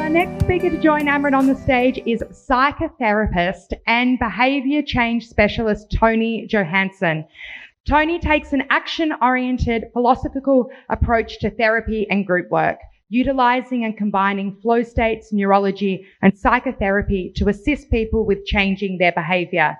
Our next speaker to join Amrit on the stage is psychotherapist and behaviour change specialist Tony Johannsen. Tony takes an action-oriented philosophical approach to therapy and group work, utilising and combining flow states, neurology and psychotherapy to assist people with changing their behaviour.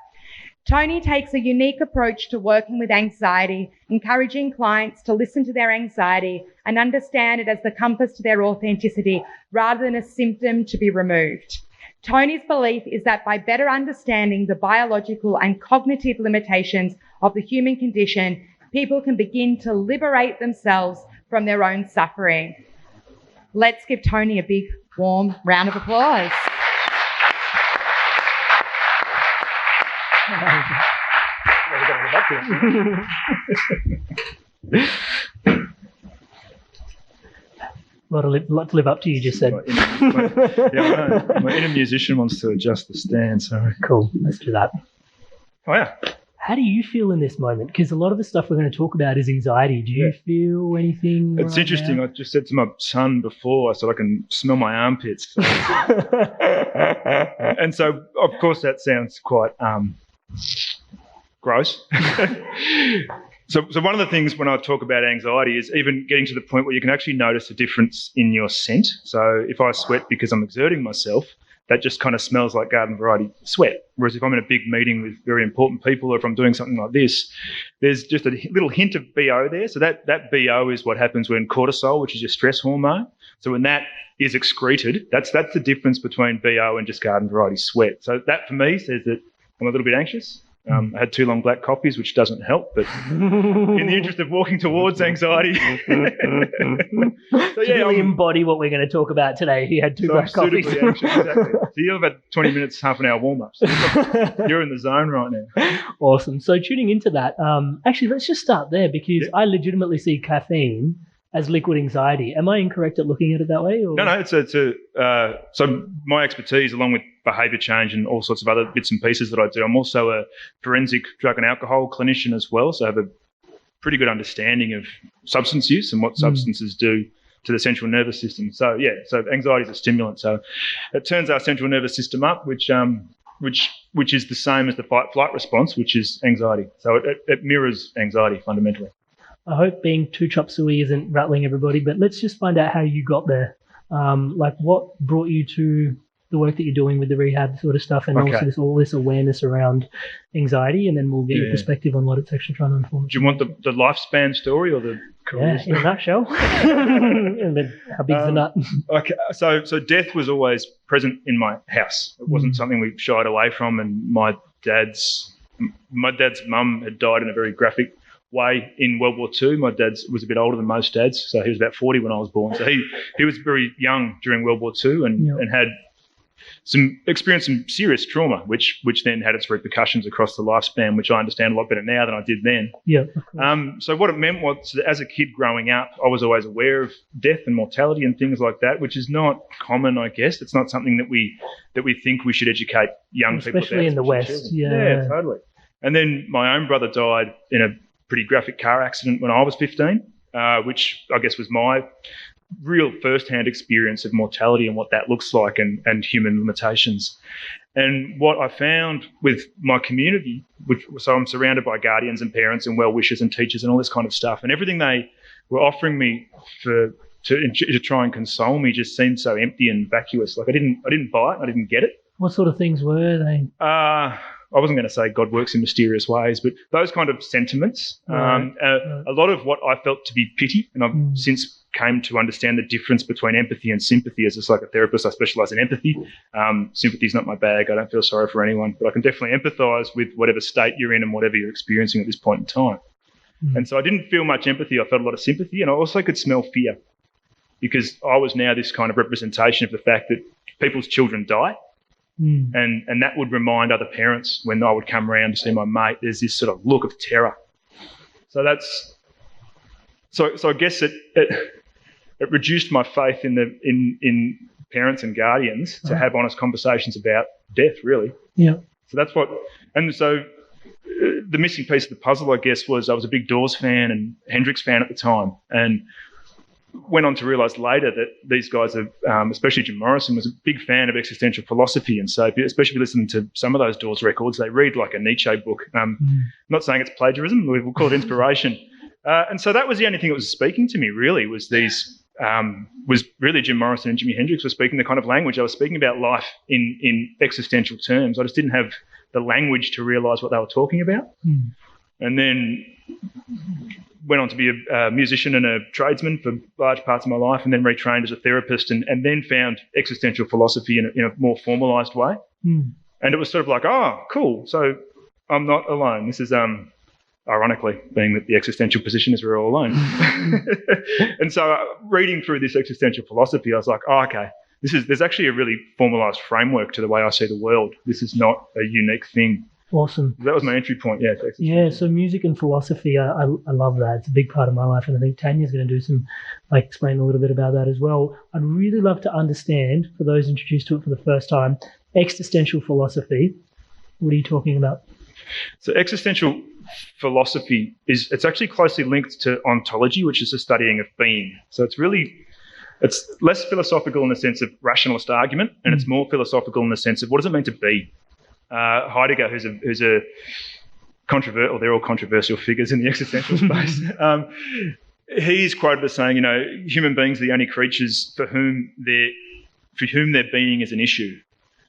Tony takes a unique approach to working with anxiety, encouraging clients to listen to their anxiety and understand it as the compass to their authenticity rather than a symptom to be removed. Tony's belief is that by better understanding the biological and cognitive limitations of the human condition, people can begin to liberate themselves from their own suffering. Let's give Tony a big, warm round of applause. lot to live up to, you just said. My inner musician wants to adjust the stand, sorry. Cool, let's do that. Oh, yeah. How do you feel in this moment? Because a lot of the stuff we're going to talk about is anxiety. Do you feel anything? It's interesting. Now? I just said to my son before, I said I can smell my armpits. And so, of course, that sounds quite gross. So one of the things when I talk about anxiety is even getting to the point where you can actually notice a difference in your scent. So if I sweat because I'm exerting myself, that just kind of smells like garden variety sweat. Whereas if I'm in a big meeting with very important people, or if I'm doing something like this, there's just a little hint of BO there. So that BO is what happens when cortisol, which is your stress hormone. So when that is excreted, that's the difference between BO and just garden variety sweat. So that for me says that I'm a little bit anxious. I had 2 long black coffees, which doesn't help, but in the interest of walking towards anxiety. Really embody what we're going to talk about today. He had 2 black coffees. Anxious, exactly. So you have about 20 minutes, half an hour warm-up. So you're in the zone right now. Awesome. So tuning into that, actually, let's just start there because I legitimately see caffeine as liquid anxiety. Am I incorrect at looking at it that way? Or? No. So my expertise, along with behaviour change and all sorts of other bits and pieces that I do, I'm also a forensic drug and alcohol clinician as well. So I have a pretty good understanding of substance use and what substances do to the central nervous system. So anxiety is a stimulant. So it turns our central nervous system up, which is the same as the fight-flight response, which is anxiety. So it mirrors anxiety fundamentally. I hope being too chop suey isn't rattling everybody, but let's just find out how you got there. Like what brought you to the work that you're doing with the rehab sort of stuff, and also all this awareness around anxiety, and then we'll get your perspective on what it's actually trying to inform. Do you want the lifespan story or the career story? In a nutshell. And then how big's the nut? Okay, so death was always present in my house. It wasn't something we shied away from, and my dad's mum had died in a very graphic way in World War II. My dad was a bit older than most dads, so he was about 40 when I was born. So he was very young during World War II and had experienced some serious trauma, which then had its repercussions across the lifespan, which I understand a lot better now than I did then. Yeah. So what it meant was that as a kid growing up, I was always aware of death and mortality and things like that, which is not common, I guess. It's not something that we think we should educate young people about. Especially in the West. Yeah, totally. And then my own brother died in a pretty graphic car accident when I was 15, which I guess was my real first-hand experience of mortality and what that looks like and human limitations. And what I found with my community, so I'm surrounded by guardians and parents and well-wishers and teachers and all this kind of stuff, and everything they were offering me to try and console me just seemed so empty and vacuous. Like I didn't buy it, I didn't get it. What sort of things were they? I wasn't going to say God works in mysterious ways, but those kind of sentiments. A lot of what I felt to be pity, and I've since came to understand the difference between empathy and sympathy. As a psychotherapist, I specialise in empathy. Sympathy is not my bag. I don't feel sorry for anyone, but I can definitely empathise with whatever state you're in and whatever you're experiencing at this point in time. And so I didn't feel much empathy. I felt a lot of sympathy, and I also could smell fear because I was now this kind of representation of the fact that people's children die. And that would remind other parents when I would come around to see my mate, there's this sort of look of terror. So I guess it reduced my faith in parents and guardians to have honest conversations about death, really. Yeah. So that's what, and so the missing piece of the puzzle, I guess, was I was a big Doors fan and Hendrix fan at the time, and went on to realise later that these guys are, especially Jim Morrison, was a big fan of existential philosophy, and so especially if you listen to some of those Doors records, they read like a Nietzsche book. Not saying it's plagiarism, we'll call it inspiration. And so that was the only thing that was speaking to me, really, was really Jim Morrison and Jimi Hendrix were speaking the kind of language. I was speaking about life in existential terms. I just didn't have the language to realise what they were talking about. And then went on to be a musician and a tradesman for large parts of my life, and then retrained as a therapist, and then found existential philosophy in a more formalised way. And it was sort of like, oh, cool, so I'm not alone. This is... ironically, being that the existential position is we're all alone. And so reading through this existential philosophy, I was like, oh, okay, there's actually a really formalised framework to the way I see the world. This is not a unique thing. Awesome. That was my entry point, yeah. Yeah, so music and philosophy, I love that. It's a big part of my life, and I think Tanya's going to do some, explain a little bit about that as well. I'd really love to understand, for those introduced to it for the first time, existential philosophy. What are you talking about? So existential philosophy it's actually closely linked to ontology, which is the studying of being. So it's less philosophical in the sense of rationalist argument, and it's more philosophical in the sense of what does it mean to be. Heidegger, who's a controversial, they're all controversial figures in the existential space. He's quoted as saying, human beings are the only creatures for whom their being is an issue.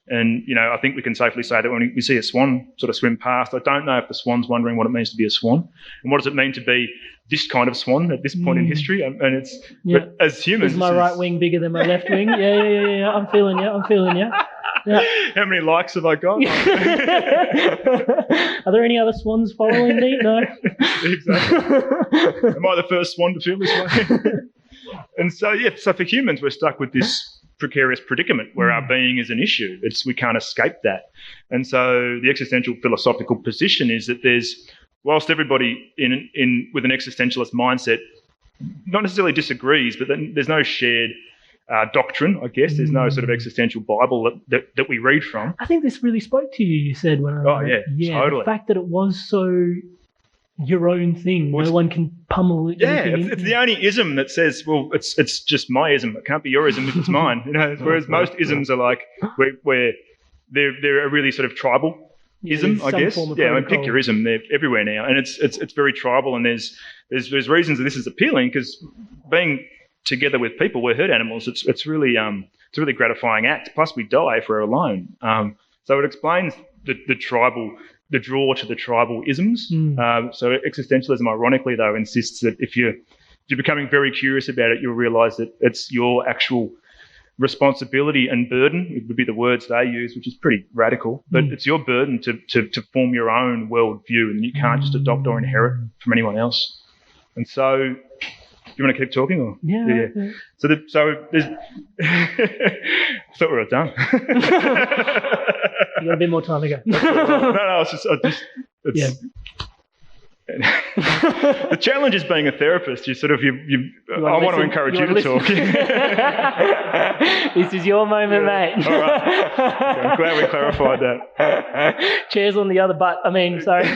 And, I think we can safely say that when we see a swan sort of swim past, I don't know if the swan's wondering what it means to be a swan and what does it mean to be this kind of swan at this point in history. And it's, but as humans... Is my right wing bigger than my left wing? Yeah. I'm feeling you. Yeah. How many likes have I got? Are there any other swans following me? No. Exactly. Am I the first swan to feel this way? And so for humans, we're stuck with this precarious predicament where our being is an issue. We can't escape that. And so the existential philosophical position is that whilst everybody with an existentialist mindset not necessarily disagrees, but then there's no shared doctrine, I guess. There's no sort of existential Bible that we read from. I think this really spoke to you, you said. Totally. The fact that it was so your own thing. No one can pummel it. Yeah, it's the only ism that says, well, it's just my ism. It can't be your ism if it's mine. Whereas most isms are like where they're a really sort of tribal ism, I guess. Pick your ism. They're everywhere now, and it's very tribal. And there's reasons that this is appealing because being together with people, we're herd animals. It's really a really gratifying act. Plus, we die if we're alone. So it explains the draw to the tribal isms. So existentialism, ironically, though, insists that if you're becoming very curious about it, you'll realise that it's your actual responsibility and burden, it would be the words they use, which is pretty radical, but it's your burden to form your own worldview, and you can't just adopt or inherit from anyone else. And so, do you want to keep talking? Or? Yeah. So there's... I thought we were done. You got a bit more time to go. No, it's the challenge is being a therapist. I want to encourage you to talk. This is your moment, mate. All right. Okay, I'm glad we clarified that. Chairs on the other butt. Sorry.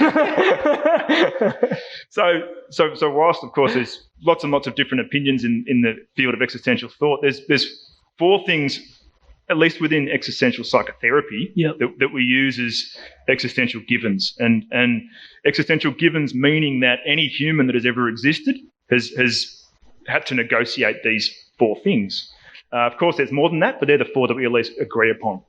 So whilst, of course, there's lots and lots of different opinions in the field of existential thought, there's four things, at least within existential psychotherapy, that we use as existential givens. And existential givens meaning that any human that has ever existed has had to negotiate these four things. Of course, there's more than that, but they're the four that we at least agree upon.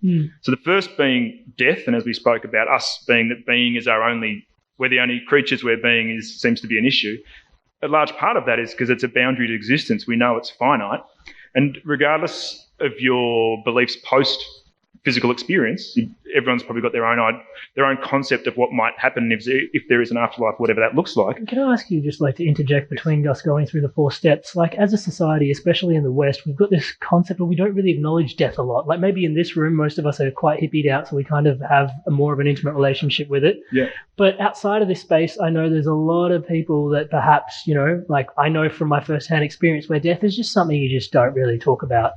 So the first being death, and as we spoke about, us being that being is we're the only creatures where being seems to be an issue. A large part of that is because it's a boundary to existence. We know it's finite. And regardless of your beliefs post physical experience, everyone's probably got their own concept of what might happen if there is an afterlife, whatever that looks like. Can I ask you just to interject between us going through the four steps? As a society, especially in the West, we've got this concept where we don't really acknowledge death a lot. Maybe in this room, most of us are quite hippied out, so we kind of have more of an intimate relationship with it. Yeah. But outside of this space, I know there's a lot of people that perhaps, I know from my firsthand experience where death is just something you just don't really talk about.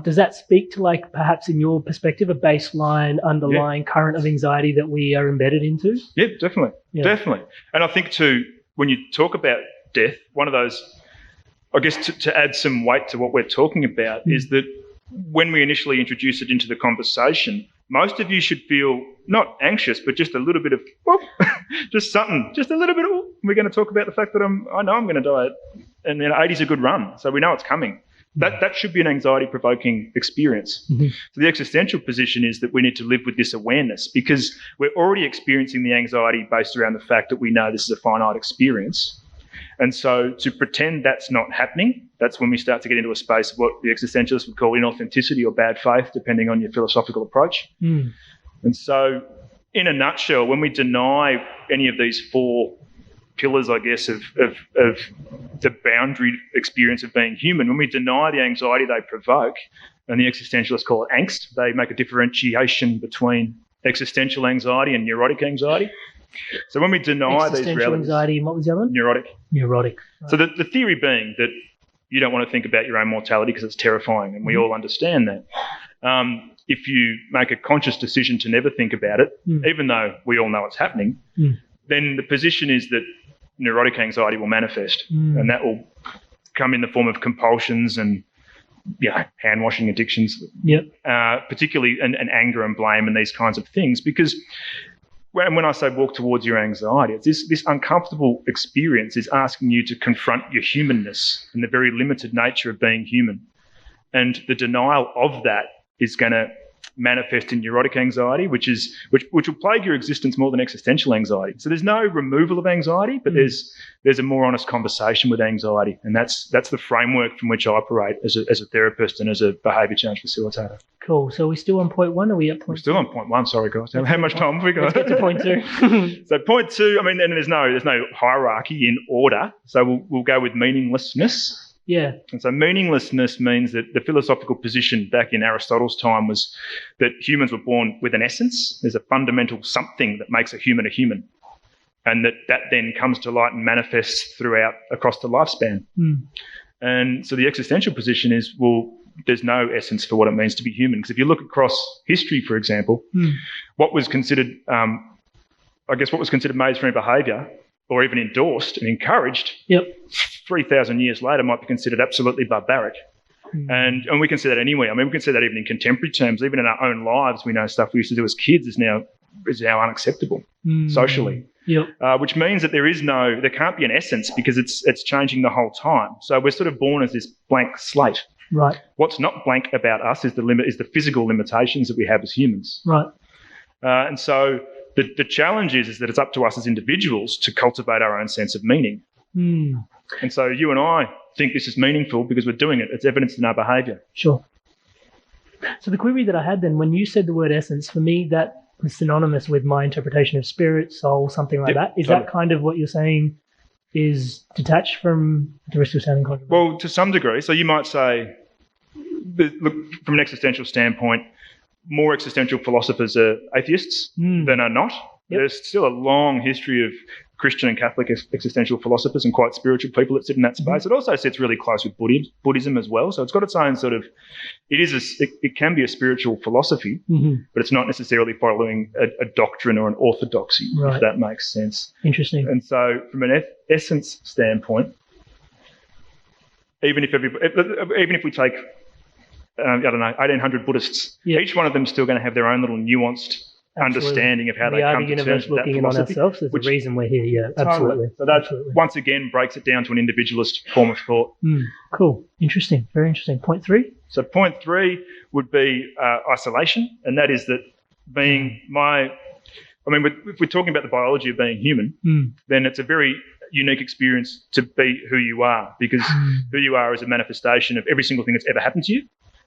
Does that speak to perhaps in your perspective, a baseline underlying current of anxiety that we are embedded into? Yeah, definitely. And I think too, when you talk about death, one of those, I guess to add some weight to what we're talking about is that when we initially introduce it into the conversation, most of you should feel not anxious, but just a little bit of, just something, just a little bit of, we're going to talk about the fact that I know I'm going to die. And then 80's a good run, so we know it's coming. That should be an anxiety-provoking experience. Mm-hmm. So the existential position is that we need to live with this awareness because we're already experiencing the anxiety based around the fact that we know this is a finite experience. And so to pretend that's not happening, that's when we start to get into a space of what the existentialists would call inauthenticity or bad faith, depending on your philosophical approach. Mm. And so in a nutshell, when we deny any of these four pillars, I guess, of the boundary experience of being human, when we deny the anxiety they provoke, and the existentialists call it angst, they make a differentiation between existential anxiety and neurotic anxiety. So when we deny these realities... anxiety, and what was the other one? Neurotic. Right. So the theory being that you don't want to think about your own mortality because it's terrifying, and we all understand that. If you make a conscious decision to never think about it, even though we all know it's happening, then the position is that neurotic anxiety will manifest, and that will come in the form of compulsions and hand-washing addictions, particularly and anger and blame and these kinds of things. Because when I say walk towards your anxiety, it's this uncomfortable experience is asking you to confront your humanness and the very limited nature of being human. And the denial of that is going to manifest in neurotic anxiety, which will plague your existence more than existential anxiety. So there's no removal of anxiety, but there's a more honest conversation with anxiety, and that's the framework from which I operate as a therapist and as a behaviour change facilitator. Cool. So we're still on point one, or are we at point? We're still on point one. Sorry, guys. How much time have we got? Let's get to point two. So point two. I mean, and there's no hierarchy in order. So we'll go with meaninglessness. Yeah. And so meaninglessness means that the philosophical position back in Aristotle's time was that humans were born with an essence. There's a fundamental something that makes a human, and that then comes to light and manifests across the lifespan. And so the existential position is, well, there's no essence for what it means to be human. Because if you look across history, for example, what was considered mainstream behaviour, or even endorsed and encouraged, 3,000 years later might be considered absolutely barbaric. And we can see that anywhere. I mean, we can see that even in contemporary terms. Even in our own lives, we know stuff we used to do as kids is now unacceptable socially. Which means that there can't be an essence because it's changing the whole time. So we're sort of born as this blank slate. Right. What's not blank about us is the physical limitations that we have as humans. Right. And so the challenge is that it's up to us as individuals to cultivate our own sense of meaning. And so you and I think this is meaningful because we're doing it. It's evidenced in our behaviour. Sure. So the query that I had then, when you said the word essence, for me that was synonymous with my interpretation of spirit, soul, something like that. Is that kind of what you're saying is detached from the risk of sounding controversial? Well, to some degree. So you might say, look, from an existential standpoint, more existential philosophers are atheists than are not. There's still a long history of Christian and Catholic existential philosophers and quite spiritual people that sit in that space. It also sits really close with Buddhism as well. So it's got its own sort of, it can be a spiritual philosophy, but it's not necessarily following a doctrine or an orthodoxy, if that makes sense. Interesting. And so from an essence standpoint, even if we take 1,800 Buddhists. Each one of them is still going to have their own little nuanced understanding of how they come to terms with that philosophy. On ourselves. There's a reason we're here. Absolutely. So that once again breaks it down to an individualist form of thought. Cool. Interesting. Very interesting. Point three. So point three would be isolation, and that is that if we're talking about the biology of being human, then it's a very unique experience to be who you are, because who you are is a manifestation of every single thing that's ever happened to you,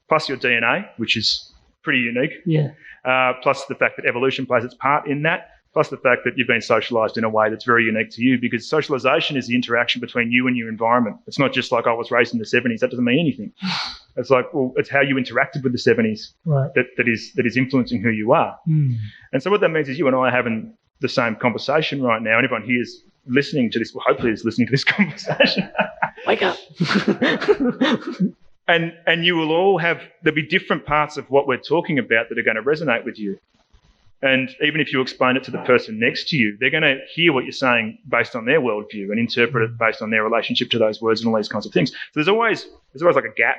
plus your DNA, which is pretty unique. Plus the fact that evolution plays its part in that, plus the fact that you've been socialised in a way that's very unique to you, because socialisation is the interaction between you and your environment. It's not just like I was raised in the 70s. That doesn't mean anything. It's like, well, it's how you interacted with the 70s that is influencing who you are. And so what that means is you and I are having the same conversation right now, and everyone here is listening to this, well, hopefully is listening to this conversation. Wake up. And you will all there'll be different parts of what we're talking about that are going to resonate with you. And even if you explain it to the person next to you, they're going to hear what you're saying based on their worldview and interpret it based on their relationship to those words and all these kinds of things. So there's always like a gap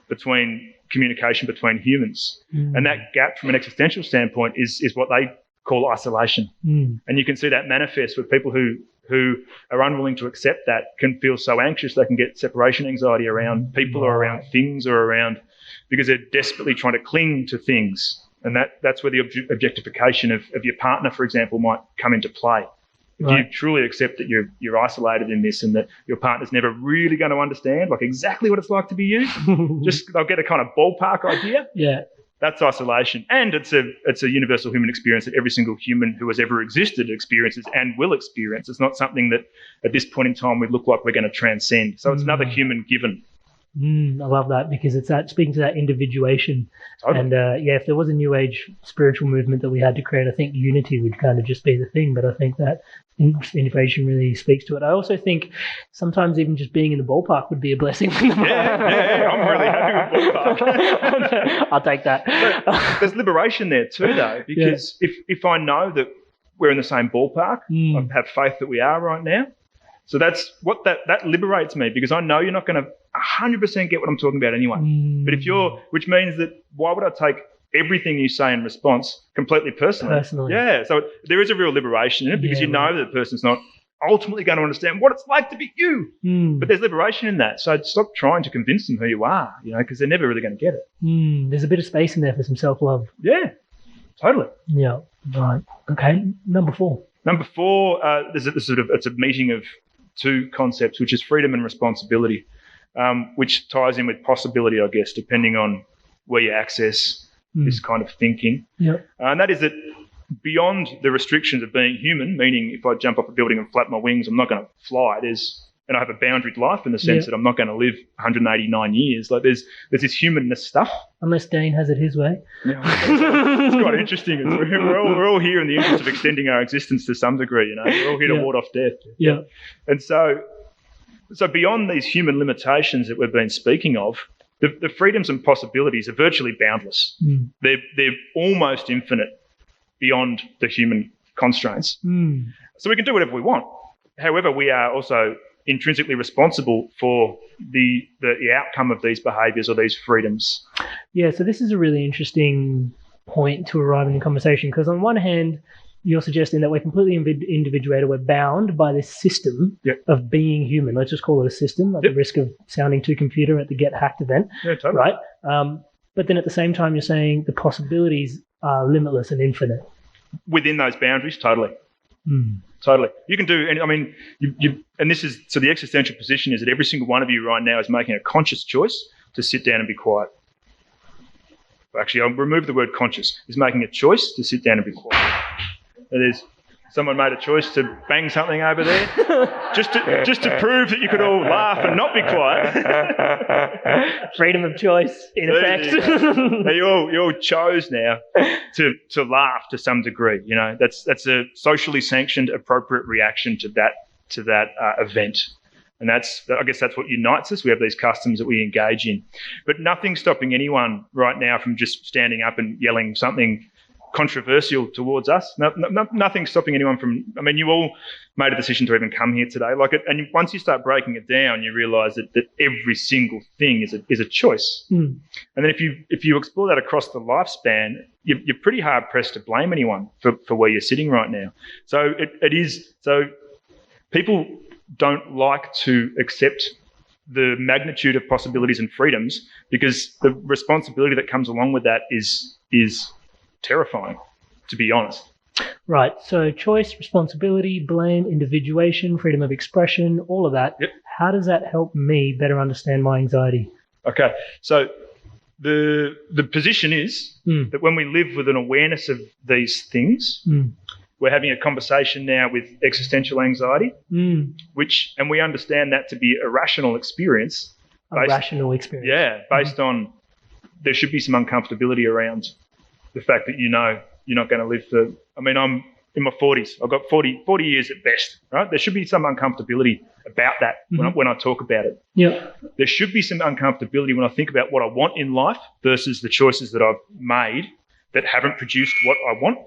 between communication between humans. And that gap from an existential standpoint is what they call isolation. And you can see that manifest with people who are unwilling to accept that, can feel so anxious they can get separation anxiety around people or around things or around, because they're desperately trying to cling to things. And that's where the objectification of your partner, for example, might come into play. If you truly accept that you're isolated in this and that your partner's never really going to understand like exactly what it's like to be you, just they'll get a kind of ballpark idea. Yeah. That's isolation. And it's a universal human experience that every single human who has ever existed experiences and will experience. It's not something that at this point in time we look like we're going to transcend. So it's another human given. I love that, because it's that speaking to that individuation. Totally. And if there was a new age spiritual movement that we had to create, I think unity would kind of just be the thing. But I think that innovation really speaks to it. I also think sometimes even just being in the ballpark would be a blessing. Yeah, I'm really happy with ballpark. I'll take that. But there's liberation there too, though, because if I know that we're in the same ballpark, I have faith that we are right now. So that's what that liberates me, because I know you're not going to 100% get what I'm talking about anyway. But which means that why would I take everything you say in response completely personally? Yeah. So there is a real liberation in it, because you know that the person's not ultimately going to understand what it's like to be you. But there's liberation in that. So stop trying to convince them who you are, because they're never really going to get it. There's a bit of space in there for some self-love. Yeah, totally. Yeah. Right. Okay. Number 4. It's a meeting of two concepts, which is freedom and responsibility, which ties in with possibility, I guess, depending on where you access this kind of thinking. Yep. And that is that beyond the restrictions of being human, meaning if I jump off a building and flap my wings, I'm not going to fly. And I have a boundaried life in the sense that I'm not going to live 189 years. Like there's this humanness stuff. Unless Dane has it his way. Yeah, it's quite interesting. We're all here in the interest of extending our existence to some degree. We're all here to ward off death. Yeah. And so beyond these human limitations that we've been speaking of, the freedoms and possibilities are virtually boundless. They're almost infinite beyond the human constraints. So we can do whatever we want. However, we are also intrinsically responsible for the outcome of these behaviours or these freedoms. Yeah, so this is a really interesting point to arrive in the conversation, because on one hand, you're suggesting that we're completely individuated, we're bound by this system of being human. Let's just call it a system, at the risk of sounding too computer at the Get Hacked event. Yeah, totally. Right? But then at the same time, you're saying the possibilities are limitless and infinite. Within those boundaries, totally. Totally. You can do, and this is, so the existential position is that every single one of you right now is making a conscious choice to sit down and be quiet. Actually, I'll remove the word conscious. Is making a choice to sit down and be quiet. Someone made a choice to bang something over there just to prove that you could all laugh and not be quiet. Freedom of choice, in effect. You all chose now to laugh to some degree. That's a socially sanctioned, appropriate reaction to that event. And I guess that's what unites us. We have these customs that we engage in. But nothing's stopping anyone right now from just standing up and yelling something controversial towards us. Nothing's stopping anyone from, you all made a decision to even come here today. And once you start breaking it down, you realise that every single thing is a choice. And then if you explore that across the lifespan, you're pretty hard pressed to blame anyone for where you're sitting right now. So it is, so people don't like to accept the magnitude of possibilities and freedoms, because the responsibility that comes along with that is terrifying, to be honest. Right. So choice, responsibility, blame, individuation, freedom of expression, all of that. Yep. How does that help me better understand my anxiety? Okay. So the position is that when we live with an awareness of these things, we're having a conversation now with existential anxiety, and we understand that to be a rational experience. Based on there should be some uncomfortability around the fact that you're not going to live for, I'm in my 40s. I've got 40 years at best, right? There should be some uncomfortability about that when I talk about it. Yeah. There should be some uncomfortability when I think about what I want in life versus the choices that I've made that haven't produced what I want,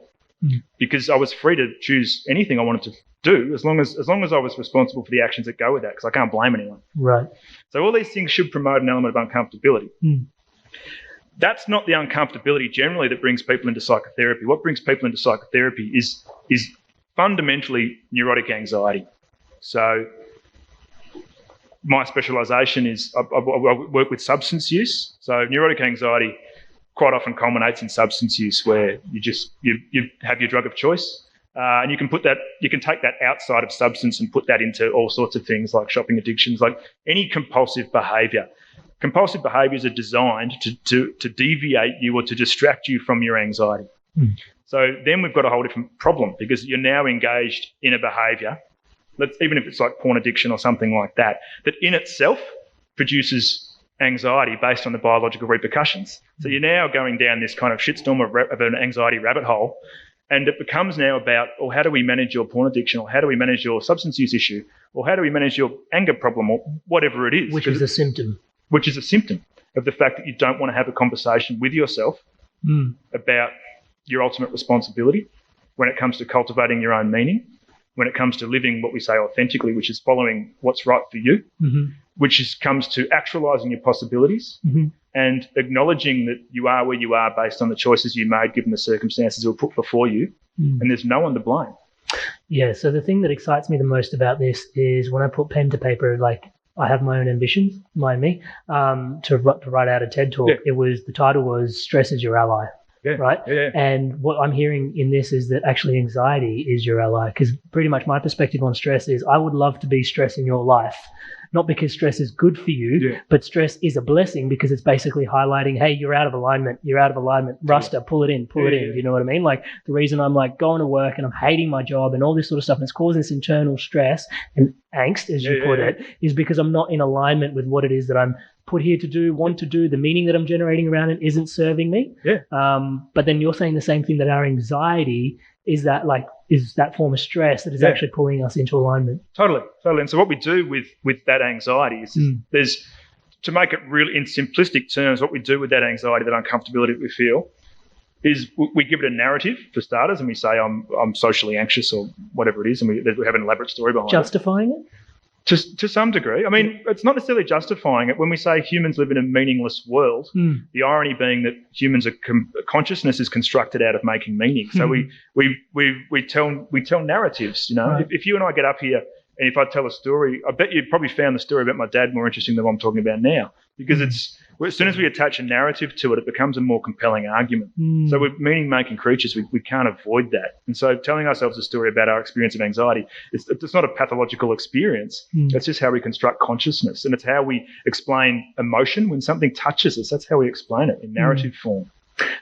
because I was free to choose anything I wanted to do as long as I was responsible for the actions that go with that, because I can't blame anyone. Right. So all these things should promote an element of uncomfortability. That's not the uncomfortability generally that brings people into psychotherapy. What brings people into psychotherapy is fundamentally neurotic anxiety. So my specialisation is I work with substance use. So neurotic anxiety quite often culminates in substance use, where you have your drug of choice, and you can take that outside of substance and put that into all sorts of things like shopping addictions, like any compulsive behaviour. Compulsive behaviours are designed to deviate you or to distract you from your anxiety. So then we've got a whole different problem, because you're now engaged in a behaviour, even if it's like porn addiction or something like that, that in itself produces anxiety based on the biological repercussions. So you're now going down this kind of shitstorm of an anxiety rabbit hole, and it becomes now about, how do we manage your porn addiction, or how do we manage your substance use issue, or how do we manage your anger problem, or whatever it is. Which is a symptom. Which is a symptom of the fact that you don't want to have a conversation with yourself about your ultimate responsibility when it comes to cultivating your own meaning, when it comes to living what we say authentically, which is following what's right for you, which comes to actualising your possibilities and acknowledging that you are where you are based on the choices you made given the circumstances that were put before you, and there's no one to blame. Yeah, so the thing that excites me the most about this is when I put pen to paper, like I have my own ambitions, mind me, to write out a TED Talk. Yeah. The title was Stress is Your Ally. Yeah. Right? Yeah. And what I'm hearing in this is that actually anxiety is your ally, because pretty much my perspective on stress is I would love to be stress in your life, not because stress is good for you, but stress is a blessing because it's basically highlighting, hey, you're out of alignment, Ruster, pull it in, you know what I mean? Like the reason I'm like going to work and I'm hating my job and all this sort of stuff, and it's causing this internal stress and angst, as you put it, is because I'm not in alignment with what it is that I'm put here to do, want to do, the meaning that I'm generating around it isn't serving me. But then you're saying the same thing, that our anxiety is that form of stress that is actually pulling us into alignment. Totally. And so what we do with that anxiety is to make it real in simplistic terms, what we do with that anxiety, that uncomfortability that we feel, is we give it a narrative for starters, and we say I'm socially anxious or whatever it is, and we have an elaborate story behind justifying it. To some degree. I mean, it's not necessarily justifying it. When we say humans live in a meaningless world, the irony being that humans consciousness is constructed out of making meaning. So we tell narratives. You know, Right. if you and I get up here and if I tell a story, I bet you probably found the story about my dad more interesting than what I'm talking about now, because as soon as we attach a narrative to it, it becomes a more compelling argument. So we're meaning-making creatures. We can't avoid that. And so telling ourselves a story about our experience of anxiety, it's not a pathological experience. It's just how we construct consciousness. And it's how we explain emotion when something touches us. That's how we explain it in narrative form.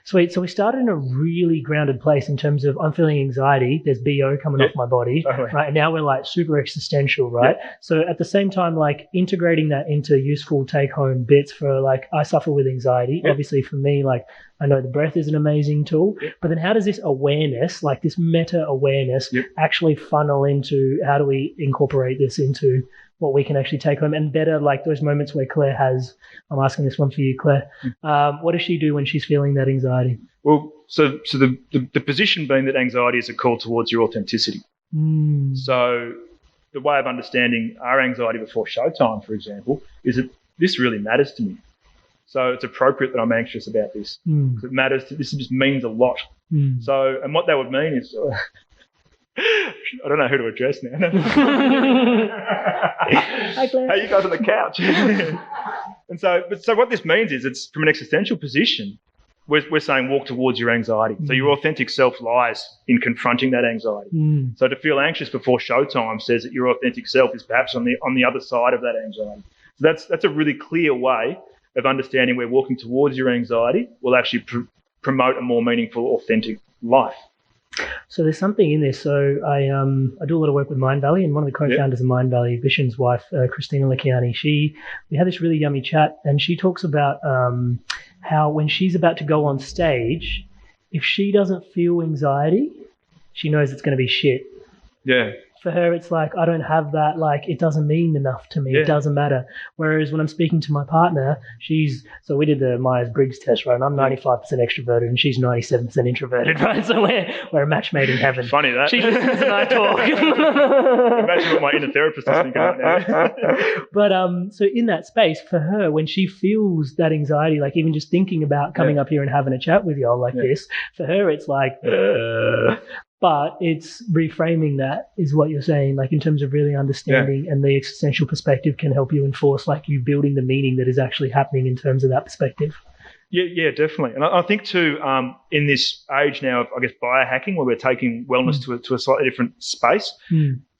Sweet. So we started in a really grounded place in terms of I'm feeling anxiety. There's BO coming off my body, right? And now we're like super existential, right? So at the same time, like integrating that into useful take-home bits for like I suffer with anxiety. Obviously, for me, like I know the breath is an amazing tool, but then how does this awareness, like this meta awareness, actually funnel into how do we incorporate this into what we can actually take home and better, like those moments where Claire has, I'm asking this one for you, Claire, what does she do when she's feeling that anxiety? Well, so the position being that anxiety is a call towards your authenticity. So the way of understanding our anxiety before showtime, for example, is that this really matters to me. So it's appropriate that I'm anxious about this. It matters. This just means a lot. So, and what that would mean is, I don't know who to address now. Hi, Claire. Hey, you guys on the couch. And so what this means is, it's from an existential position. We're saying walk towards your anxiety. So your authentic self lies in confronting that anxiety. So to feel anxious before showtime says that your authentic self is perhaps on the other side of that anxiety. So that's a really clear way of understanding where walking towards your anxiety will actually promote a more meaningful, authentic life. So there's something in this. So I do a lot of work with Mind Valley, and one of the co-founders of Mind Valley, Vishen's wife, Christina Licciani, we had this really yummy chat, and she talks about how when she's about to go on stage, if she doesn't feel anxiety, she knows it's going to be shit. Yeah. for her, it's like, I don't have that, like, it doesn't mean enough to me. It doesn't matter. Whereas when I'm speaking to my partner, so we did the Myers-Briggs test, right? And I'm 95% extroverted and she's 97% introverted, right? So we're a match made in heaven. Funny that. She listens and I talk. Imagine what my inner therapist is thinking right now. But so in that space, for her, when she feels that anxiety, like even just thinking about coming up here and having a chat with y'all like this, for her, it's like, but it's reframing that is what you're saying, like in terms of really understanding, and the existential perspective can help you enforce, like you building the meaning that is actually happening in terms of that perspective. Yeah, definitely. And I think too, in this age now of, I guess, biohacking, where we're taking wellness to a slightly different space,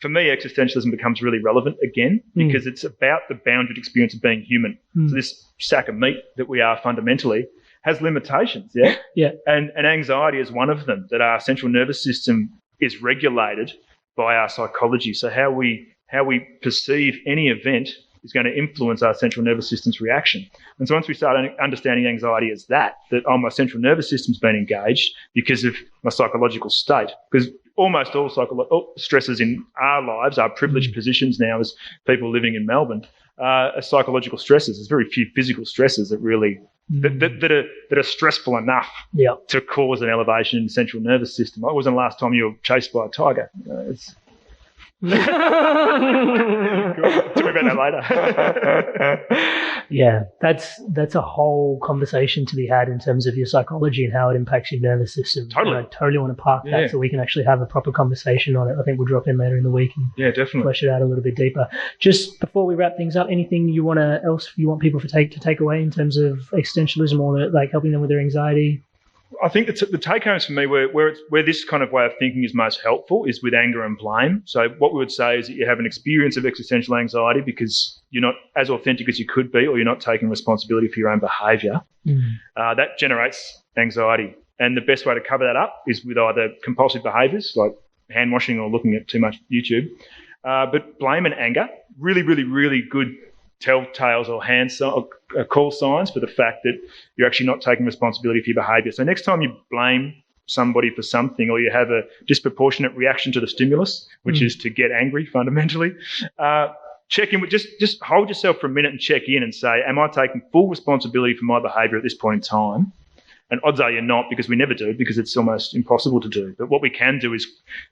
for me, existentialism becomes really relevant again because it's about the bounded experience of being human. So this sack of meat that we are fundamentally has limitations, and anxiety is one of them, that our central nervous system is regulated by our psychology. So how we perceive any event is going to influence our central nervous system's reaction. And so once we start understanding anxiety as that my central nervous system's been engaged because of my psychological state, because almost all stresses in our lives, our privileged positions now as people living in Melbourne, are psychological stresses. There's very few physical stresses that really that are stressful enough to cause an elevation in the central nervous system. When was the last time you were chased by a tiger? Tell me about that later. Yeah, that's a whole conversation to be had in terms of your psychology and how it impacts your nervous system. Totally. And I totally want to park that so we can actually have a proper conversation on it. I think we'll drop in later in the week and definitely flesh it out a little bit deeper. Just before we wrap things up, anything you want people to take away in terms of existentialism or like helping them with their anxiety? I think the take homes for me where this kind of way of thinking is most helpful is with anger and blame. So what we would say is that you have an experience of existential anxiety because you're not as authentic as you could be, or you're not taking responsibility for your own behaviour. That generates anxiety. And the best way to cover that up is with either compulsive behaviours like hand washing or looking at too much YouTube. But blame and anger, really, really, really good telltales or call signs for the fact that you're actually not taking responsibility for your behaviour. So next time you blame somebody for something, or you have a disproportionate reaction to the stimulus, which is to get angry fundamentally, check in with just hold yourself for a minute and check in and say, am I taking full responsibility for my behaviour at this point in time? And odds are you're not, because we never do, because it's almost impossible to do. But what we can do is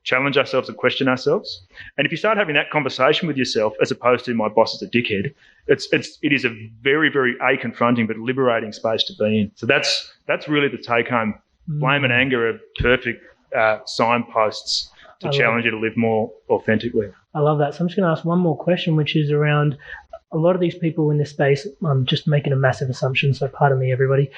challenge ourselves and question ourselves. And if you start having that conversation with yourself, as opposed to my boss is a dickhead, it is a very, very confronting but liberating space to be in. So that's really the take home. Blame and anger are perfect signposts to challenge you to live more authentically. I love that. So I'm just going to ask one more question, which is around a lot of these people in this space. I'm just making a massive assumption, so pardon me, everybody.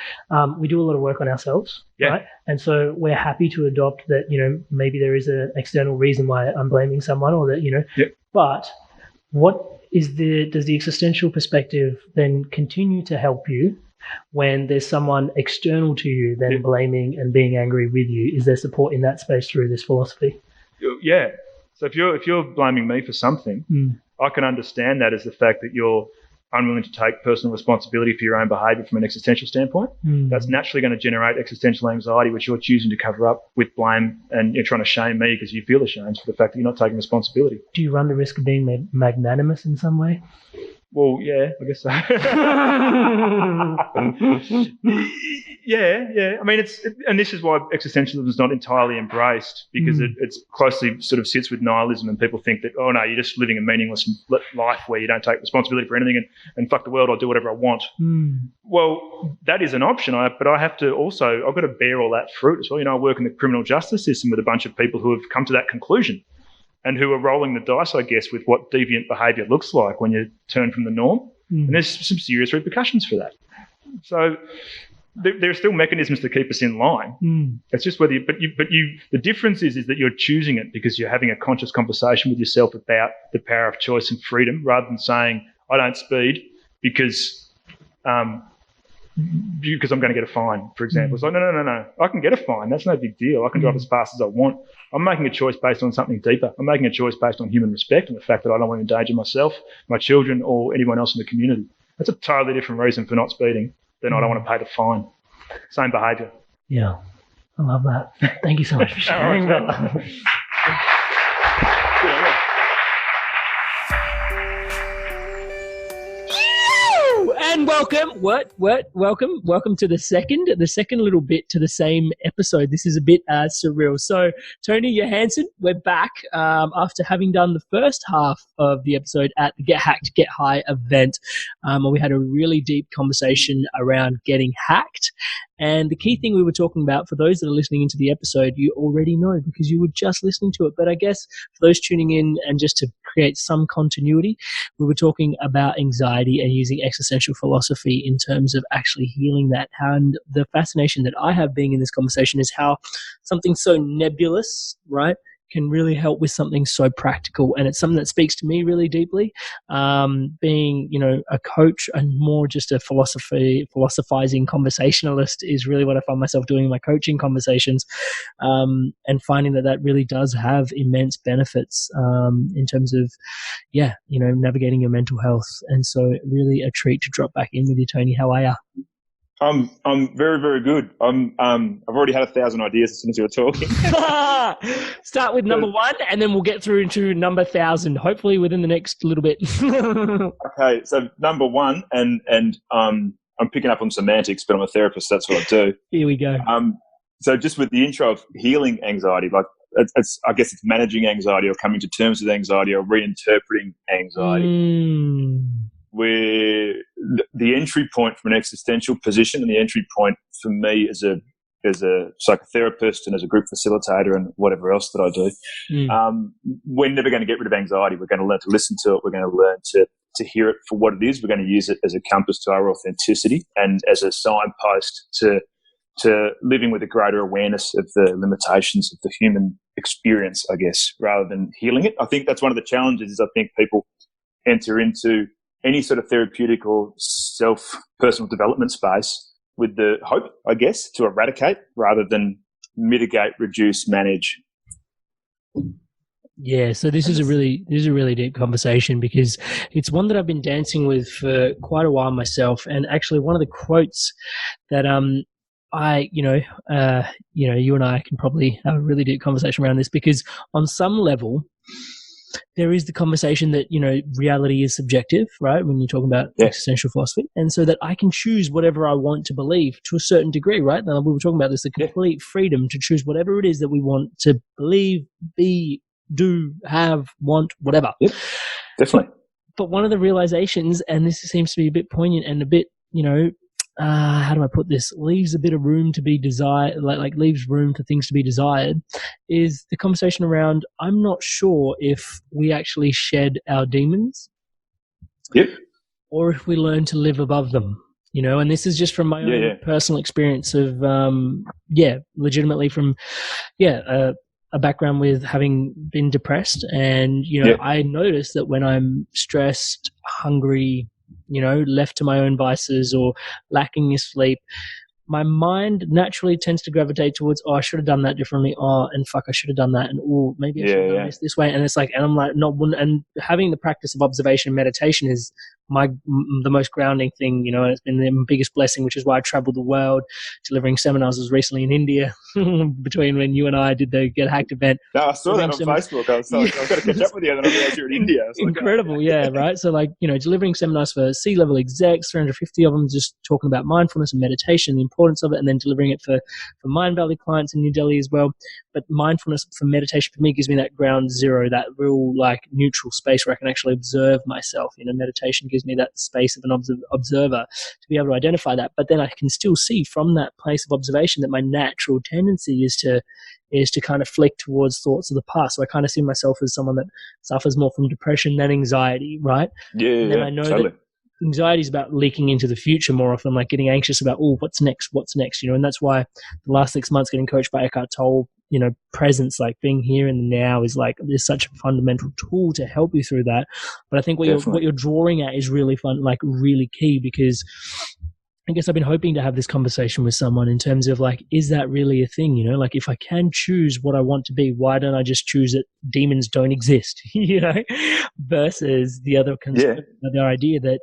We do a lot of work on ourselves, right? And so we're happy to adopt that, maybe there is an external reason why I'm blaming someone, or that, but does the existential perspective then continue to help you when there's someone external to you then blaming and being angry with you? Is there support in that space through this philosophy? Yeah. So if you're blaming me for something, I can understand that as the fact that you're unwilling to take personal responsibility for your own behaviour from an existential standpoint. That's naturally going to generate existential anxiety, which you're choosing to cover up with blame, and you're trying to shame me because you feel ashamed for the fact that you're not taking responsibility. Do you run the risk of being magnanimous in some way? Well, yeah, I guess so. Yeah. I mean, and this is why existentialism is not entirely embraced, because it's closely sort of sits with nihilism, and people think that, oh no, you're just living a meaningless life where you don't take responsibility for anything, and fuck the world, I'll do whatever I want. Well, that is an option, but I have to also, I've got to bear all that fruit as well. I work in the criminal justice system with a bunch of people who have come to that conclusion, and who are rolling the dice, I guess, with what deviant behaviour looks like when you turn from the norm. And there's some serious repercussions for that. So there are still mechanisms to keep us in line. It's just whether the difference is that you're choosing it because you're having a conscious conversation with yourself about the power of choice and freedom, rather than saying, I don't speed because I'm going to get a fine, for example. It's like, no. I can get a fine. That's no big deal. I can drive as fast as I want. I'm making a choice based on something deeper. I'm making a choice based on human respect and the fact that I don't want to endanger myself, my children, or anyone else in the community. That's a totally different reason for not speeding than I don't want to pay the fine. Same behaviour. Yeah, I love that. Thank you so much for sharing that. And welcome to the second little bit to the same episode. This is a bit surreal. So, Tony Johannsen, we're back after having done the first half of the episode at the Get Hacked, Get High event. We had a really deep conversation around getting hacked. And the key thing we were talking about, for those that are listening into the episode, you already know because you were just listening to it. But I guess for those tuning in and just to create some continuity, we were talking about anxiety and using existential philosophy in terms of actually healing that. And the fascination that I have being in this conversation is how something so nebulous, right, can really help with something so practical. And it's something that speaks to me really deeply. Being, a coach and more just a philosophizing conversationalist is really what I find myself doing in my coaching conversations, and finding that really does have immense benefits in terms of, navigating your mental health. And so really a treat to drop back in with you, Tony. How are you? I'm very, very good. I've already had 1,000 ideas as soon as you were talking. Start with number one, and then we'll get through into number 1,000, hopefully within the next little bit. Okay, so number one, and I'm picking up on semantics, but I'm a therapist. That's what I do. Here we go. So just with the intro of healing anxiety, like I guess it's managing anxiety or coming to terms with anxiety or reinterpreting anxiety. Where the entry point from an existential position, and the entry point for me as a psychotherapist and as a group facilitator and whatever else that I do, we're never going to get rid of anxiety. We're going to learn to listen to it. We're going to learn to hear it for what it is. We're going to use it as a compass to our authenticity and as a signpost to living with a greater awareness of the limitations of the human experience, I guess, rather than healing it. I think that's one of the challenges is I think people enter into any sort of therapeutic or personal development space with the hope, I guess, to eradicate rather than mitigate, reduce, manage. Yeah, so this is a really deep conversation because it's one that I've been dancing with for quite a while myself. And actually, one of the quotes that you and I can probably have a really deep conversation around this, because on some level, there is the conversation that, reality is subjective, right? When you're talking about existential philosophy. And so that I can choose whatever I want to believe to a certain degree, right? Now, we were talking about this, the complete freedom to choose whatever it is that we want to believe, be, do, have, want, whatever. Yep, definitely. But one of the realizations, and this seems to be a bit poignant and a bit, how do I put this? Leaves a bit of room to be desired, like leaves room for things to be desired, is the conversation around, I'm not sure if we actually shed our demons. Yep. Or if we learn to live above them, and this is just from my own personal experience of, legitimately from, a background with having been depressed. And, I notice that when I'm stressed, hungry, left to my own vices or lacking in sleep, my mind naturally tends to gravitate towards, I should have done that differently. And fuck, I should have done that. And maybe I should have done this way. And it's like, and I'm like, and having the practice of observation and meditation is the most grounding thing, and it's been the biggest blessing, which is why I traveled the world delivering seminars. I was recently in India between when you and I did the Get Hacked event. No, I saw that on Facebook. I was like, I've got to catch up with you. And then I realized you're in India. Incredible. Right. So delivering seminars for C-level execs, 350 of them, just talking about mindfulness and meditation, the importance of it, and then delivering it for Mind Valley clients in New Delhi as well. But mindfulness for meditation for me gives me that ground zero, that real neutral space where I can actually observe myself. Meditation gives me that space of an observer to be able to identify that. But then I can still see from that place of observation that my natural tendency is to kind of flick towards thoughts of the past. So I kind of see myself as someone that suffers more from depression than anxiety, right? And then I know that anxiety is about leaking into the future more often, like getting anxious about, what's next, and that's why the last 6 months getting coached by Eckhart Tolle, presence, like being here in the now is there's such a fundamental tool to help you through that. But I think what you're drawing at is really fun, really key, because I guess I've been hoping to have this conversation with someone in terms of is that really a thing? If I can choose what I want to be, why don't I just choose that demons don't exist? Versus the other the idea that,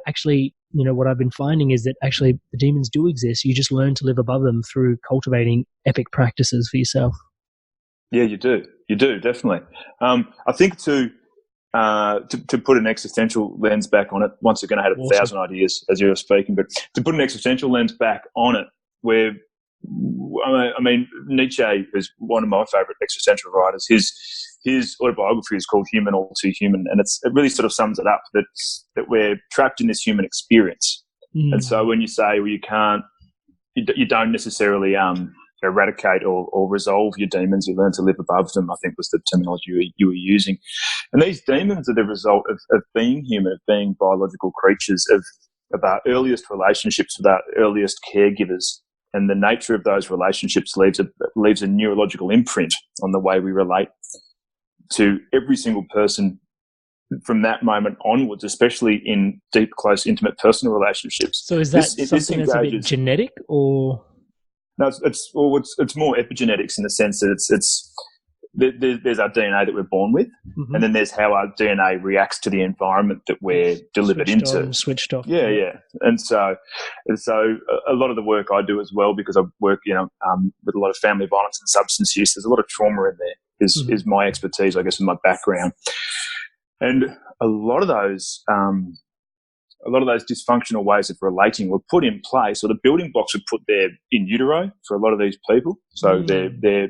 actually, what I've been finding is that actually the demons do exist. You just learn to live above them through cultivating epic practices for yourself. Yeah, you do. You do, definitely. I think too, to put an existential lens back on it. Once again, I had 1,000 ideas as you were speaking, but to put an existential lens back on it, where I mean, Nietzsche is one of my favourite existential writers. His autobiography is called Human, All Too Human, and it really sort of sums it up that we're trapped in this human experience. And so when you say, well, you don't necessarily eradicate or resolve your demons, you learn to live above them, I think was the terminology you were using. And these demons are the result of being human, of being biological creatures, of our earliest relationships with our earliest caregivers. And the nature of those relationships leaves a neurological imprint on the way we relate to every single person from that moment onwards, especially in deep, close, intimate personal relationships. So is that something that's a bit genetic, or? No, it's more epigenetics in the sense that there's our DNA that we're born with, and then there's how our DNA reacts to the environment that we're delivered into. Switched off. Yeah. And so a lot of the work I do as well, because I work, with a lot of family violence and substance use, there's a lot of trauma in there. Is my expertise, I guess, in my background, and a lot of those dysfunctional ways of relating were put in place, or the building blocks were put there in utero for a lot of these people. So their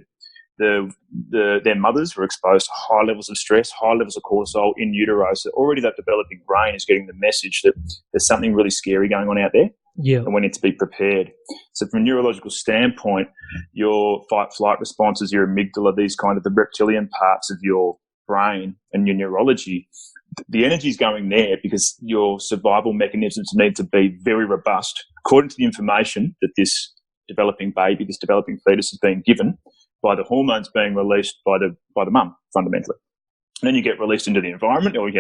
mothers were exposed to high levels of stress, high levels of cortisol in utero. So already that developing brain is getting the message that there's something really scary going on out there. Yeah. And we need to be prepared. So from a neurological standpoint, your fight-flight responses, your amygdala, these kind of the reptilian parts of your brain and your neurology, the energy is going there because your survival mechanisms need to be very robust according to the information that this developing baby, this developing fetus is being given by the hormones being released by the mum, fundamentally. And then you get released into the environment, I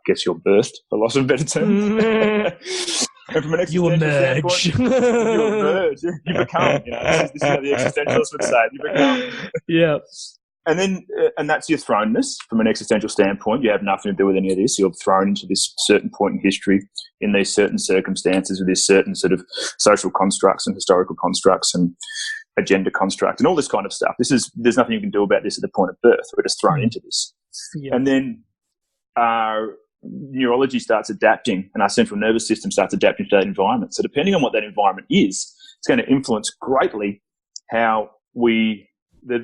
guess you're birthed, for loss of a better term. And from an existential standpoint, you emerge. You become. This is how the existentialists would say it. You become. Yeah. And that's your thrownness from an existential standpoint. You have nothing to do with any of this. You're thrown into this certain point in history, in these certain circumstances, with this certain sort of social constructs and historical constructs and agenda construct and all this kind of stuff. There's nothing you can do about this at the point of birth. We're just thrown into this. Yeah. And then our neurology starts adapting and our central nervous system starts adapting to that environment. So depending on what that environment is, it's going to influence greatly how the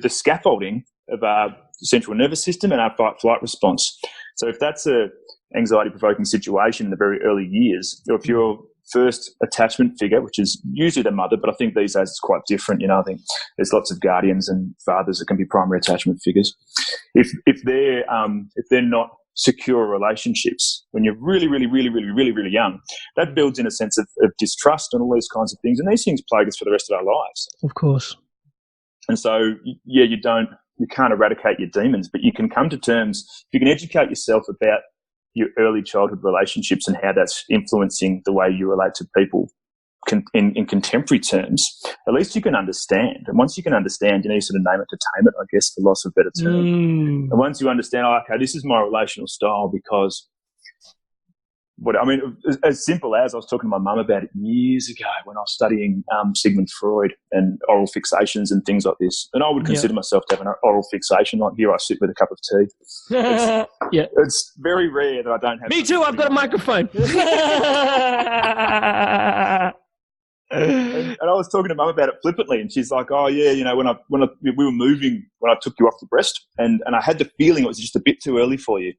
scaffolding of our central nervous system and our fight-flight response. So if that's a anxiety-provoking situation in the very early years, or if your first attachment figure, which is usually the mother, but I think these days it's quite different. I think there's lots of guardians and fathers that can be primary attachment figures. If they're not secure relationships when you're really, really, really, really, really, really young, that builds in a sense of distrust and all these kinds of things. And these things plague us for the rest of our lives. Of course. And so, you can't eradicate your demons, but you can come to terms, you can educate yourself about your early childhood relationships and how that's influencing the way you relate to people in contemporary terms. At least you can understand. And once you can understand, you sort of name it to tame it, I guess, for loss of a better term. And once you understand, okay, this is my relational style because as simple as I was talking to my mum about it years ago when I was studying Sigmund Freud and oral fixations and things like this. And I would consider myself to have an oral fixation. Like here I sit with a cup of tea. It's very rare that I don't have. Me too. I've got a microphone. And I was talking to Mum about it flippantly, and she's like, "Oh yeah, when we were moving, when I took you off the breast, and I had the feeling it was just a bit too early for you."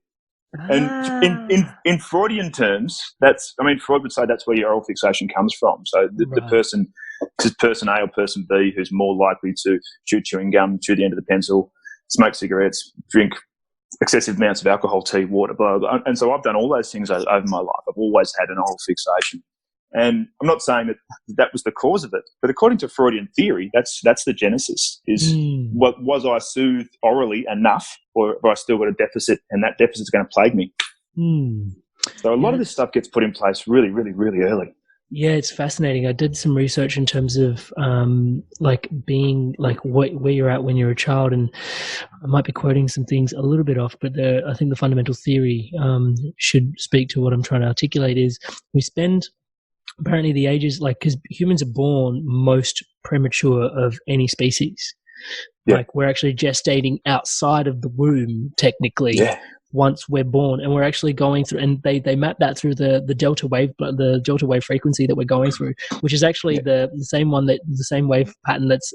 And in Freudian terms, Freud would say that's where your oral fixation comes from. So the person, because person A or person B, who's more likely to chew chewing gum, chew the end of the pencil, smoke cigarettes, drink excessive amounts of alcohol, tea, water, blah, blah, blah. And so I've done all those things over my life. I've always had an oral fixation. And I'm not saying that was the cause of it, but according to Freudian theory, that's the genesis. What was I soothed orally enough, or have I still got a deficit, and that deficit's going to plague me? So a lot of this stuff gets put in place really, really, really early. Yeah, it's fascinating. I did some research in terms of being where you're at when you're a child, and I might be quoting some things a little bit off, but I think the fundamental theory should speak to what I'm trying to articulate. Is we spend apparently the ages, because humans are born most premature of any species. Like we're actually gestating outside of the womb, technically, once we're born, and we're actually going through, and they map that through the delta wave frequency that we're going through, which is actually the same wave pattern that's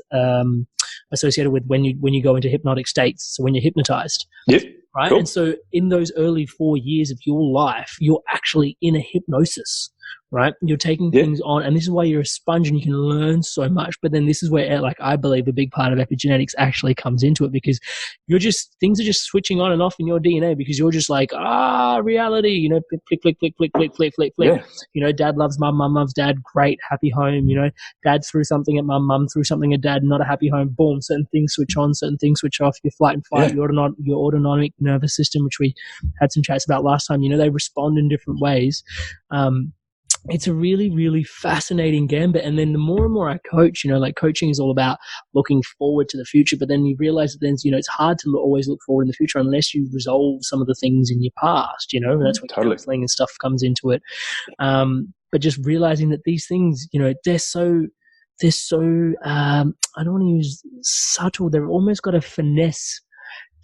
associated with when you go into hypnotic states. So when you're hypnotized. Yep. Right. Cool. And so in those early 4 years of your life, you're actually in a hypnosis, right? You're taking things on, and this is why you're a sponge and you can learn so much. But then this is where, like, I believe a big part of epigenetics actually comes into it, because things are just switching on and off in your DNA, because you're just like, reality, you know, flick, flick, flick, flick, flick, flick, flick, flick. Yeah. You know, dad loves mum, mum loves dad, great, happy home. You know, dad threw something at mum, mum threw something at dad, not a happy home. Boom, certain things switch on, certain things switch off. Your flight and fight, your autonomic nervous system, which we had some chats about last time, you know, they respond in different ways. It's a really, really fascinating gambit. And then the more and more I coach, you know, like coaching is all about looking forward to the future, but then you realize that then, you know, it's hard to always look forward in the future unless you resolve some of the things in your past, you know, and that's when counseling and stuff comes into it. But just realizing that these things, you know, they're so I don't want to use subtle, they've almost got a finesse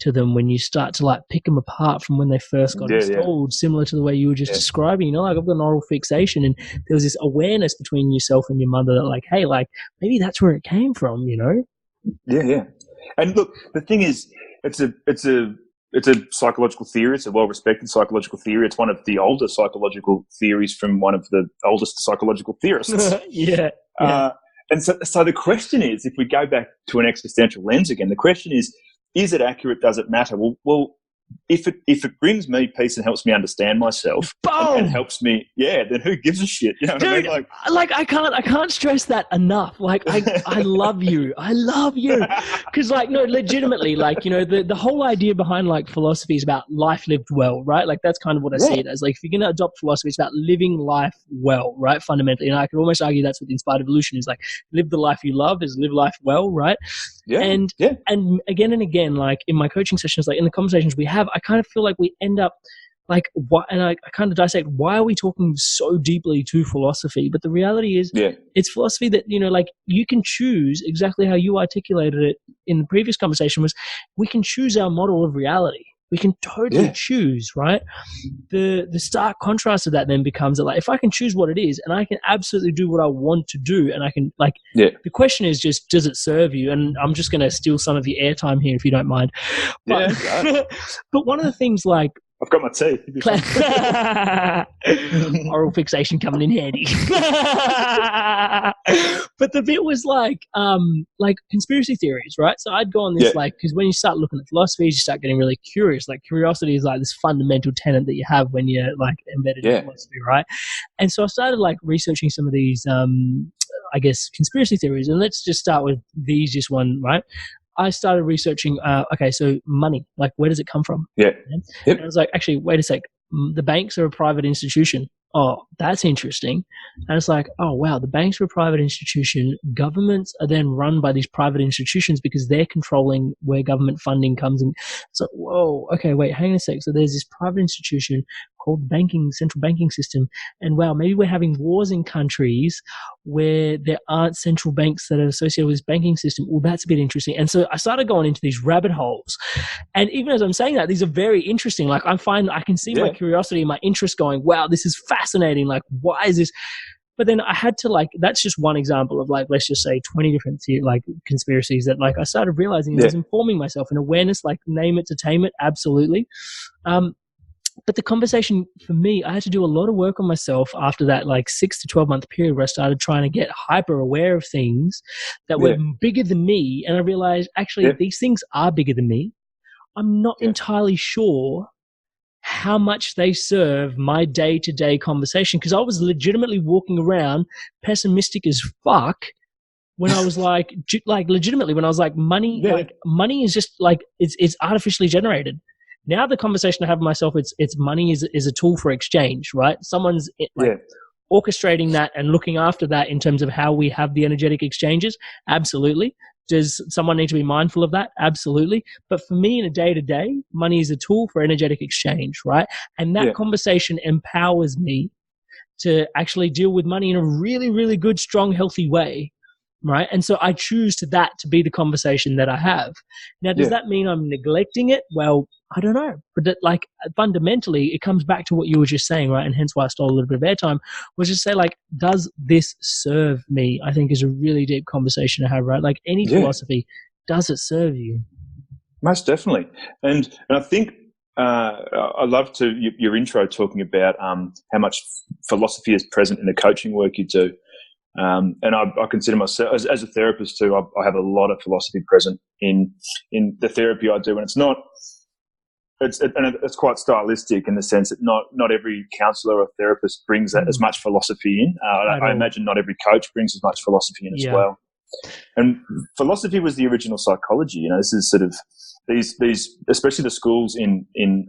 to them when you start to like pick them apart from when they first got installed, similar to the way you were just describing, you know, like I've got an oral fixation, and there was this awareness between yourself and your mother that like, hey, like maybe that's where it came from, you know? Yeah. And look, the thing is, it's a psychological theory. It's a well-respected psychological theory. It's one of the older psychological theories from one of the oldest psychological theorists. And so the question is, if we go back to an existential lens again, the question is it accurate? Does it matter? Well, if it brings me peace and helps me understand myself and helps me, then who gives a shit? You know what I mean? Like I can't stress that enough. Like I love you. I love you. Cause like, no, legitimately, like, you know, the whole idea behind like philosophy is about life lived well, right? Like that's kind of what I see it as. Like if you're going to adopt philosophy, it's about living life well, right? Fundamentally. And I could almost argue that's what the inspired evolution is, like live the life you love is live life well, right? And again and again, like in my coaching sessions, like in the conversations we have, I kind of feel like we end up like, what, and I kind of dissect, why are we talking so deeply to philosophy? But the reality is it's philosophy that, you know, like you can choose exactly how you articulated it in the previous conversation, was we can choose our model of reality. We can totally choose, right? The stark contrast of that then becomes that, like, if I can choose what it is and I can absolutely do what I want to do, and I can, like, the question is just, does it serve you? And I'm just going to steal some of the airtime here if you don't mind. But, but one of the things, like, I've got my tea. Oral fixation coming in handy. But the bit was like conspiracy theories, right? So I'd go on this, like, because when you start looking at philosophies, you start getting really curious. Like curiosity is like this fundamental tenet that you have when you're like embedded in philosophy, right? And so I started like researching some of these, I guess, conspiracy theories. And let's just start with the easiest one, right? I started researching, so money, like where does it come from? And I was like, actually, wait a sec. The banks are a private institution. Oh, that's interesting. And it's like, oh, wow, the banks are a private institution. Governments are then run by these private institutions because they're controlling where government funding comes in. So, whoa, okay, wait, hang on a sec. So there's this private institution called the central banking system. And wow, maybe we're having wars in countries where there aren't central banks that are associated with this banking system. Well, that's a bit interesting. And so I started going into these rabbit holes. And even as I'm saying that, these are very interesting. Like I can see my curiosity and my interest going, wow, this is fascinating. Like, why is this? But then I had to, like, that's just one example of, like, let's just say 20 different like conspiracies that, like, I started realizing I was informing myself, and awareness, like, name it to tame it, absolutely. But the conversation for me, I had to do a lot of work on myself after that, like 6 to 12 month period where I started trying to get hyper aware of things that were bigger than me. And I realized actually these things are bigger than me. I'm not entirely sure how much they serve my day-to-day conversation, because I was legitimately walking around pessimistic as fuck when I was like legitimately when I was like money is just like it's artificially generated. Now the conversation I have with myself, it's money is a tool for exchange, right? Someone's orchestrating that and looking after that in terms of how we have the energetic exchanges. Absolutely. Does someone need to be mindful of that? Absolutely. But for me in a day-to-day, money is a tool for energetic exchange, right? And that conversation empowers me to actually deal with money in a really, really good, strong, healthy way. right? And so I choose that to be the conversation that I have. Now, does that mean I'm neglecting it? Well, I don't know. But fundamentally, it comes back to what you were just saying, right? And hence why I stole a little bit of airtime, was just say, does this serve me? I think is a really deep conversation to have, right? Like any philosophy, does it serve you? Most definitely. And I think I love your intro talking about how much philosophy is present in the coaching work you do. And I consider myself as a therapist too. I have a lot of philosophy present in the therapy I do, and it's quite stylistic in the sense that not every counsellor or therapist brings that as much philosophy in. I imagine not every coach brings as much philosophy in as well. And philosophy was the original psychology. This is sort of these especially the schools in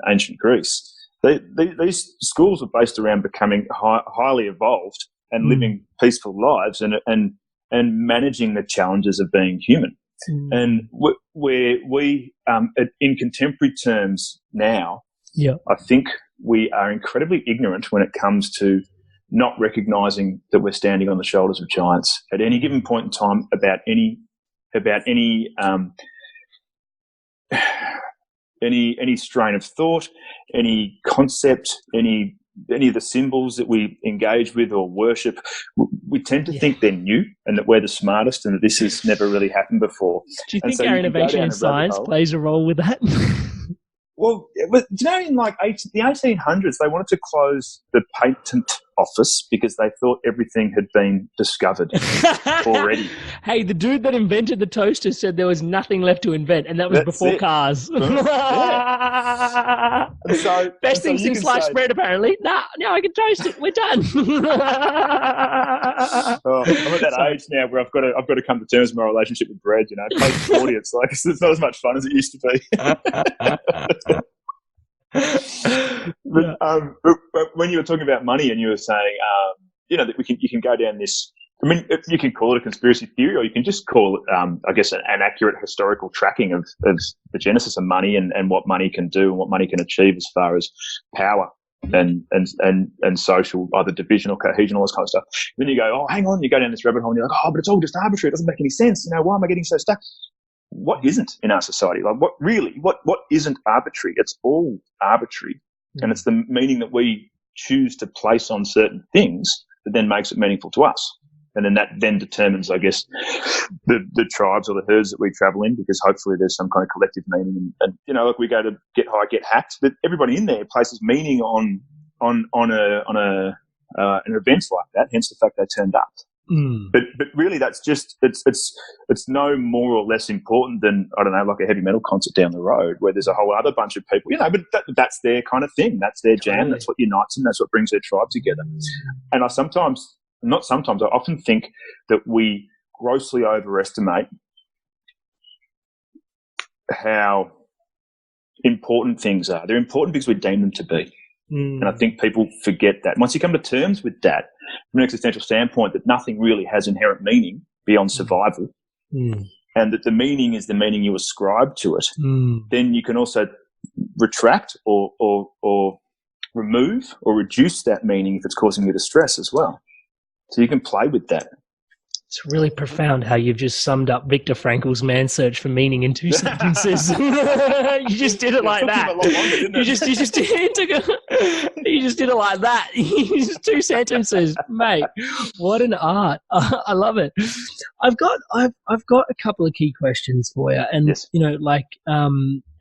ancient Greece. These schools were based around becoming highly evolved and living peaceful lives and managing the challenges of being human. And where we in contemporary terms now, I think we are incredibly ignorant when it comes to not recognizing that we're standing on the shoulders of giants at any given point in time about any strain of thought, any concept, any of the symbols that we engage with or worship. We tend to think they're new and that we're the smartest and that this has never really happened before. Do you think our innovation in science plays a role with that? Well, in the 1800s, they wanted to close the patent office because they thought everything had been discovered already. Hey, the dude that invented the toaster said there was nothing left to invent, and that was before cars. So, best thing since sliced bread, apparently. Now I can toast it. We're done. I'm at that age now where I've got to come to terms with my relationship with bread. Post 40, it's not as much fun as it used to be. But when you were talking about money and you were saying, that you can go down this. I mean, you can call it a conspiracy theory, or you can just call it, I guess, an accurate historical tracking of the genesis of money and what money can do and what money can achieve as far as power and social, either division or cohesion, all this kind of stuff. Then you go, hang on, you go down this rabbit hole and you're like, but it's all just arbitrary. It doesn't make any sense. Why am I getting so stuck? What isn't in our society? What isn't arbitrary? It's all arbitrary. And it's the meaning that we choose to place on certain things that then makes it meaningful to us. And then that then determines, I guess, the tribes or the herds that we travel in, because hopefully there's some kind of collective meaning. And we go to get high, get hacked, but everybody in there places meaning on an events like that, hence the fact they turned up. But really, that's just it's no more or less important than, I don't know, like a heavy metal concert down the road where there's a whole other bunch of people, but that's their kind of thing. That's their jam. Totally. That's what unites them. That's what brings their tribe together. And I often think that we grossly overestimate how important things are. They're important because we deem them to be. And I think people forget that. Once you come to terms with that, from an existential standpoint, that nothing really has inherent meaning beyond survival, and that the meaning is the meaning you ascribe to it, then you can also retract or remove or reduce that meaning if it's causing you distress as well. So you can play with that. It's really profound how you've just summed up Viktor Frankl's man's search for meaning in 2 sentences. You just did it like that. You just did it like that. 2 sentences, mate. What an art! I love it. I've got a couple of key questions for you, and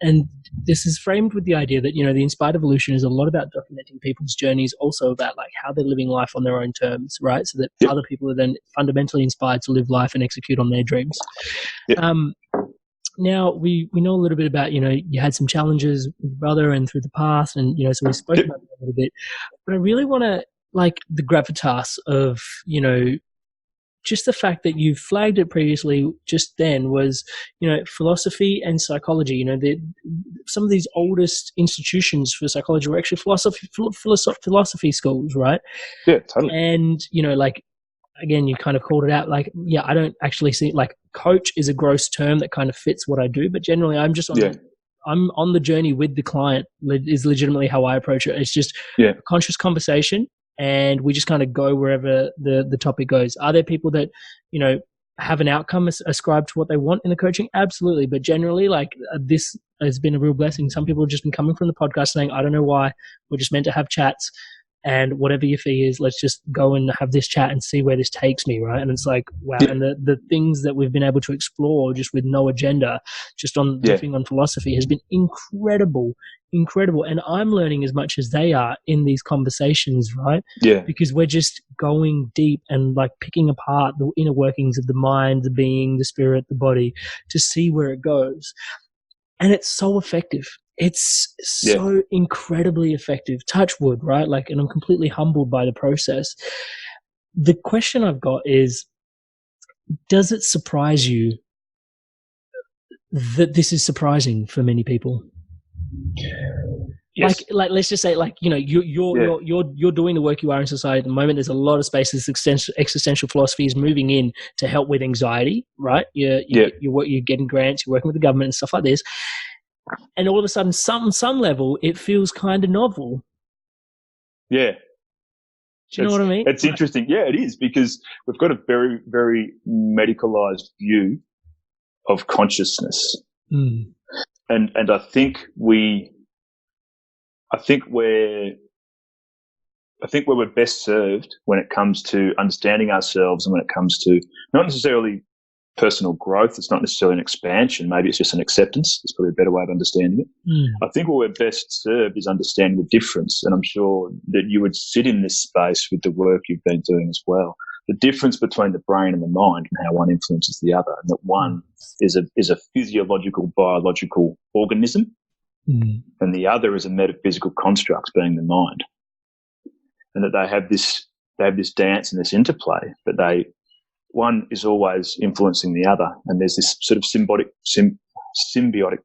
and this is framed with the idea that the inspired evolution is a lot about documenting people's journeys, also about how they're living life on their own terms, right? So that other people are then fundamentally inspired to live life and execute on their dreams. Now we know a little bit about you had some challenges with your brother and through the past, and so we spoke about it a little bit. But I really want to the gravitas of just the fact that you flagged it previously just then was, philosophy and psychology. Some of these oldest institutions for psychology were actually philosophy schools, right? Yeah, totally. And, again, you kind of called it out. I don't actually see coach is a gross term that kind of fits what I do, but generally I'm just I'm on the journey with the client is legitimately how I approach it. It's just a conscious conversation. And we just kind of go wherever the topic goes. Are there people that, have an outcome ascribed to what they want in the coaching? Absolutely. But generally, like this has been a real blessing. Some people have just been coming from the podcast saying, I don't know why, we're just meant to have chats, and whatever your fee is, let's just go and have this chat and see where this takes me, right? And it's like, wow. And the things that we've been able to explore just with no agenda, just on riffing on philosophy, has been incredible. And I'm learning as much as they are in these conversations, right? Yeah. Because we're just going deep and like picking apart the inner workings of the mind, the being, the spirit, the body, to see where it goes. And it's so effective. It's so incredibly effective. Touch wood, right? Like, and I'm completely humbled by the process. The question I've got is, does it surprise you that this is surprising for many people? Yes. Like let's just say, like, you know, you're doing the work you are in society at the moment. There's a lot of spaces. Existential philosophy is moving in to help with anxiety, right? You're getting grants, you're working with the government and stuff like this. And all of a sudden, some level, it feels kind of novel. Yeah. Do you know what I mean? It's interesting. Yeah, it is, because we've got a very, very medicalized view of consciousness. Mm. And I think where we're best served when it comes to understanding ourselves, and when it comes to not necessarily personal growth, it's not necessarily an expansion, maybe it's just an acceptance. It's probably a better way of understanding it. I think where we're best served is understanding the difference, and I'm sure that you would sit in this space with the work you've been doing as well. The difference between the brain and the mind, and how one influences the other, and that one is a physiological, biological organism, and the other is a metaphysical construct, being the mind, and that they have this dance and this interplay, but one is always influencing the other, and there's this sort of symbiotic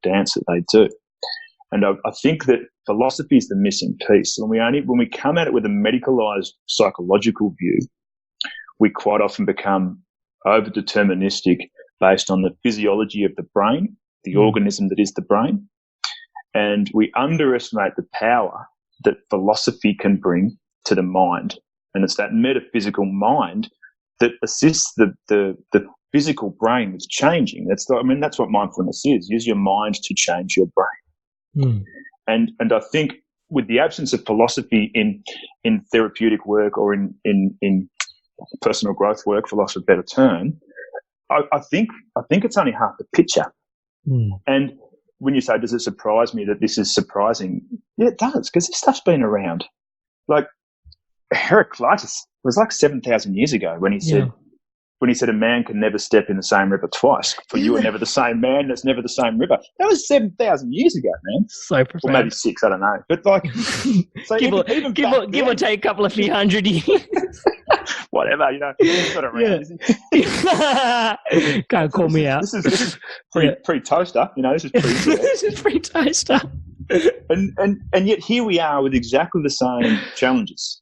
dance that they do. And I think that philosophy is the missing piece. When we come at it with a medicalized psychological view, we quite often become over-deterministic based on the physiology of the brain, the organism that is the brain, and we underestimate the power that philosophy can bring to the mind. And it's that metaphysical mind that assists the physical brain with changing. That's what mindfulness is. Use your mind to change your brain. And I think with the absence of philosophy in therapeutic work, or in personal growth work, for loss of a better term, I think it's only half the picture. And when you say, does it surprise me that this is surprising? Yeah, it does, because this stuff's been around. Like Heraclitus was like 7,000 years ago when he said a man can never step in the same river twice. For you are never the same man, that's never the same river. That was 7,000 years ago, man. So profound. Or maybe 6, I don't know. But like, so give or take a couple of few hundred years. Whatever, he's not around. Can't call me out. This is pre-toaster, this is pre. This is pre-toaster. And yet here we are with exactly the same challenges.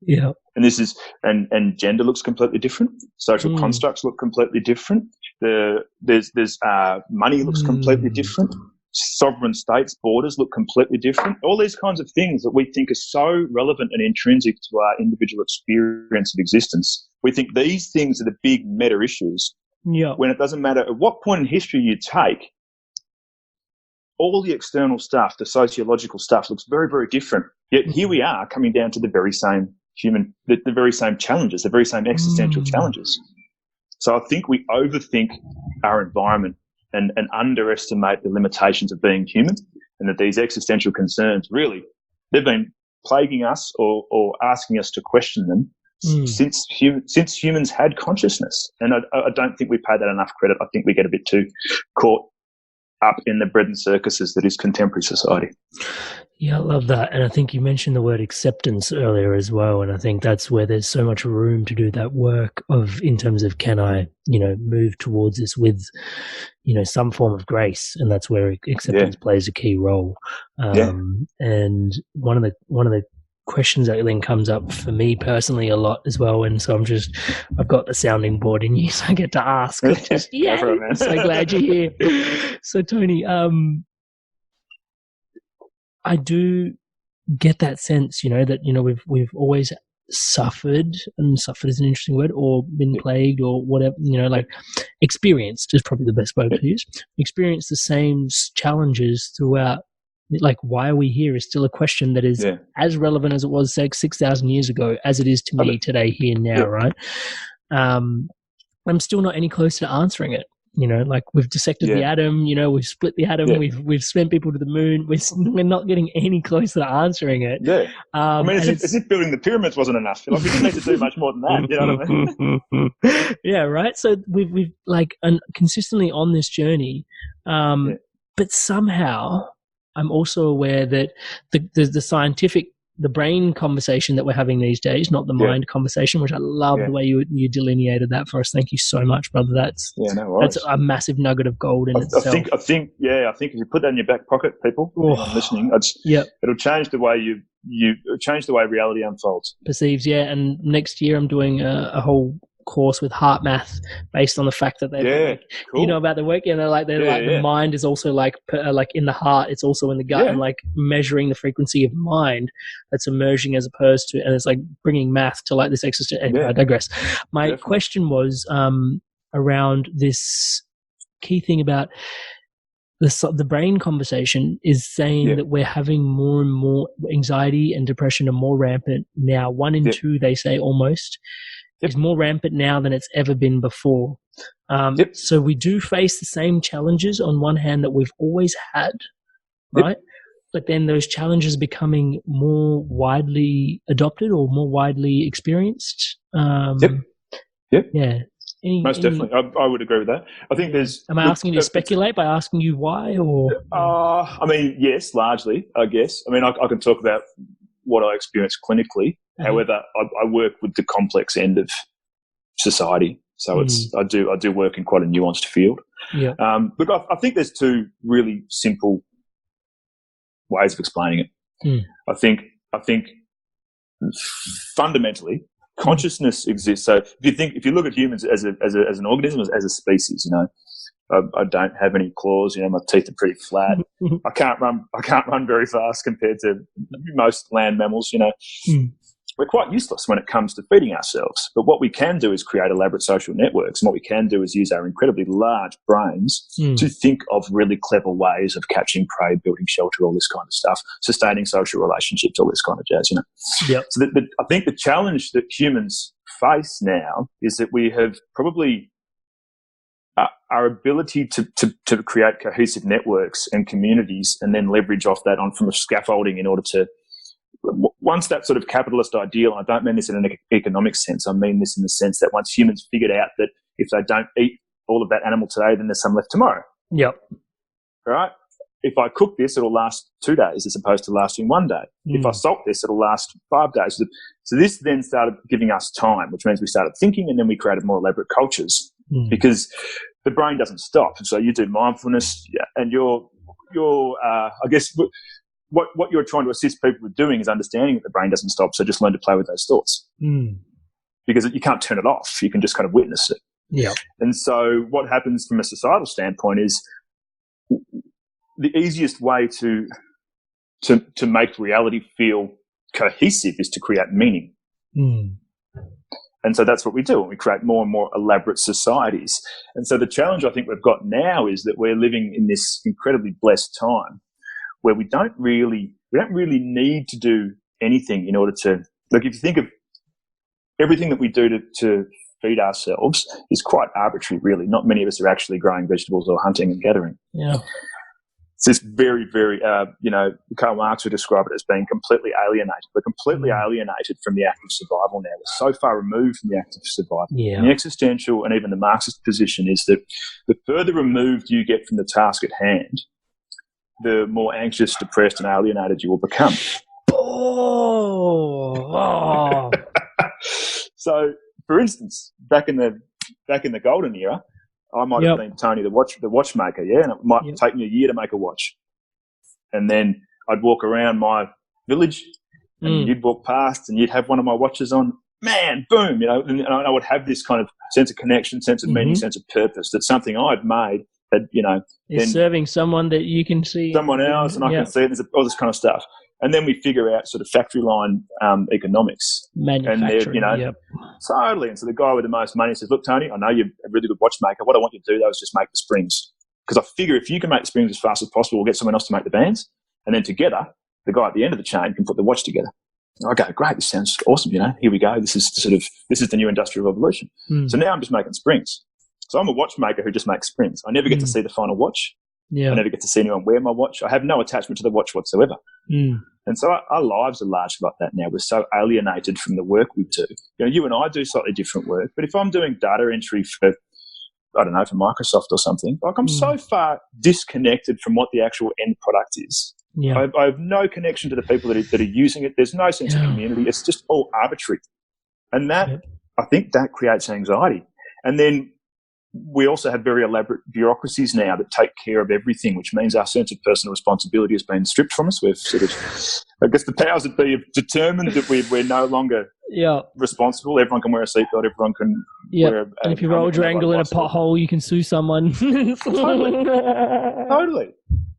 Yeah. And this is and gender looks completely different. Social constructs look completely different. There's money looks completely different. Sovereign states, borders look completely different. All these kinds of things that we think are so relevant and intrinsic to our individual experience of existence. We think these things are the big meta issues. Yeah. When it doesn't matter at what point in history you take, all the external stuff, the sociological stuff, looks very, very different. Yet here we are coming down to the very same the very same challenges, the very same existential challenges. So I think we overthink our environment and underestimate the limitations of being human, and that these existential concerns, really, they've been plaguing us or asking us to question them since humans had consciousness. And I don't think we pay that enough credit. I think we get a bit too caught up in the bread and circuses that is contemporary society. Yeah, I love that. And I think you mentioned the word acceptance earlier as well. And I think that's where there's so much room to do that work in terms of, can I, move towards this with, some form of grace. And that's where acceptance plays a key role. And one of the questions that then comes up for me personally a lot as well, and so I've got the sounding board in you, so I get to ask. So glad you're here. So Tony, I do get that sense, that we've always suffered, and suffered is an interesting word, or been plagued, or whatever, like experienced is probably the best word to use, experienced the same challenges throughout. Like, why are we here is still a question that is as relevant as it was, say, 6,000 years ago as it is to me today, here and now, right? I'm still not any closer to answering it. Like, we've dissected the atom, we've split the atom, we've sent people to the moon. We're not getting any closer to answering it. Yeah. I mean, as if building the pyramids wasn't enough. Like, we didn't need to do much more than that. You know what I mean? Yeah, right. So we've like consistently on this journey, but somehow I'm also aware that the scientific, the brain conversation that we're having these days, not the mind conversation, which I love the way you delineated that for us. Thank you so much, brother. That's a massive nugget of gold in itself. I think if you put that in your back pocket, people listening, it'll change the way change the way reality unfolds. Perceives, and next year I'm doing a whole course with heart math based on the fact that cool. You know about the work, they're like the mind is also like in the heart, it's also in the gut, and like measuring the frequency of mind that's emerging as opposed to, and it's like bringing math to like this existential. I digress. My question was around this key thing about the brain conversation is saying that we're having more and more anxiety and depression are more rampant now. 1 in 2, they say, almost. Is more rampant now than it's ever been before. So we do face the same challenges on one hand that we've always had, right? But then those challenges becoming more widely adopted or more widely experienced. Yeah. Definitely. I would agree with that. I think there's... Am I asking you to speculate by asking you why? Or? I mean, yes, largely, I guess. I mean, I can talk about what I experience clinically. However, I work with the complex end of society, so I do work in quite a nuanced field. Yeah. Look, I think there's 2 really simple ways of explaining it. I think fundamentally, consciousness exists. So if you look at humans as an organism, as a species, I don't have any claws. My teeth are pretty flat. I can't run very fast compared to most land mammals. We're quite useless when it comes to feeding ourselves. But what we can do is create elaborate social networks, and what we can do is use our incredibly large brains to think of really clever ways of catching prey, building shelter, all this kind of stuff, sustaining social relationships, all this kind of jazz. Yep. So I think the challenge that humans face now is that we have probably our ability to create cohesive networks and communities and then leverage off that on from a scaffolding in order to, once that sort of capitalist ideal, I don't mean this in an economic sense, I mean this in the sense that once humans figured out that if they don't eat all of that animal today, then there's some left tomorrow. Yep. All right? If I cook this, it'll last 2 days as opposed to lasting 1 day. If I salt this, it'll last 5 days. So this then started giving us time, which means we started thinking, and then we created more elaborate cultures because the brain doesn't stop. So you do mindfulness, and you're I guess what you're trying to assist people with doing is understanding that the brain doesn't stop. So just learn to play with those thoughts because you can't turn it off. You can just kind of witness it. Yeah. And so what happens from a societal standpoint is the easiest way to make reality feel cohesive is to create meaning. And so that's what we do, and we create more and more elaborate societies. And so the challenge I think we've got now is that we're living in this incredibly blessed time where we don't really need to do anything in order to, look, if you think of everything that we do to feed ourselves is quite arbitrary, really. Not many of us are actually growing vegetables or hunting and gathering. Yeah. It's this very, very, Karl Marx would describe it as being completely alienated. We're completely alienated from the act of survival now. We're so far removed from the act of survival. Yeah. And the existential and even the Marxist position is that the further removed you get from the task at hand, the more anxious, depressed, and alienated you will become. Oh. So, for instance, back in the golden era, I might have been Tony the watchmaker, and it might take me a year to make a watch. And then I'd walk around my village, and you'd walk past, and you'd have one of my watches on. Man, boom, and I would have this kind of sense of connection, sense of meaning, sense of purpose. That something I'd made that is serving someone that you can see, someone else, and I can see it. There's all this kind of stuff. And then we figure out sort of factory line economics. Manufacturing, and totally. And so the guy with the most money says, look, Tony, I know you're a really good watchmaker. What I want you to do, though, is just make the springs. Because I figure if you can make the springs as fast as possible, we'll get someone else to make the bands. And then together, the guy at the end of the chain can put the watch together. I go, great, this sounds awesome, here we go. This is the new industrial revolution. So now I'm just making springs. So I'm a watchmaker who just makes springs. I never get to see the final watch. I never get to see anyone wear my watch. I have no attachment to the watch whatsoever. And so our lives are largely like that now. We're so alienated from the work we do. You and I do slightly different work, but if I'm doing data entry for, I don't know, for Microsoft or something, like I'm so far disconnected from what the actual end product is. I have no connection to the people that are using it. There's no sense of community. It's just all arbitrary. And that, I think that creates anxiety. And then we also have very elaborate bureaucracies now that take care of everything, which means our sense of personal responsibility has been stripped from us. We've sort of, I guess the powers that be have determined that we're no longer responsible. Everyone can wear a seatbelt. Everyone can wear a... And if you roll your ankle in a pothole, you can sue someone. Totally.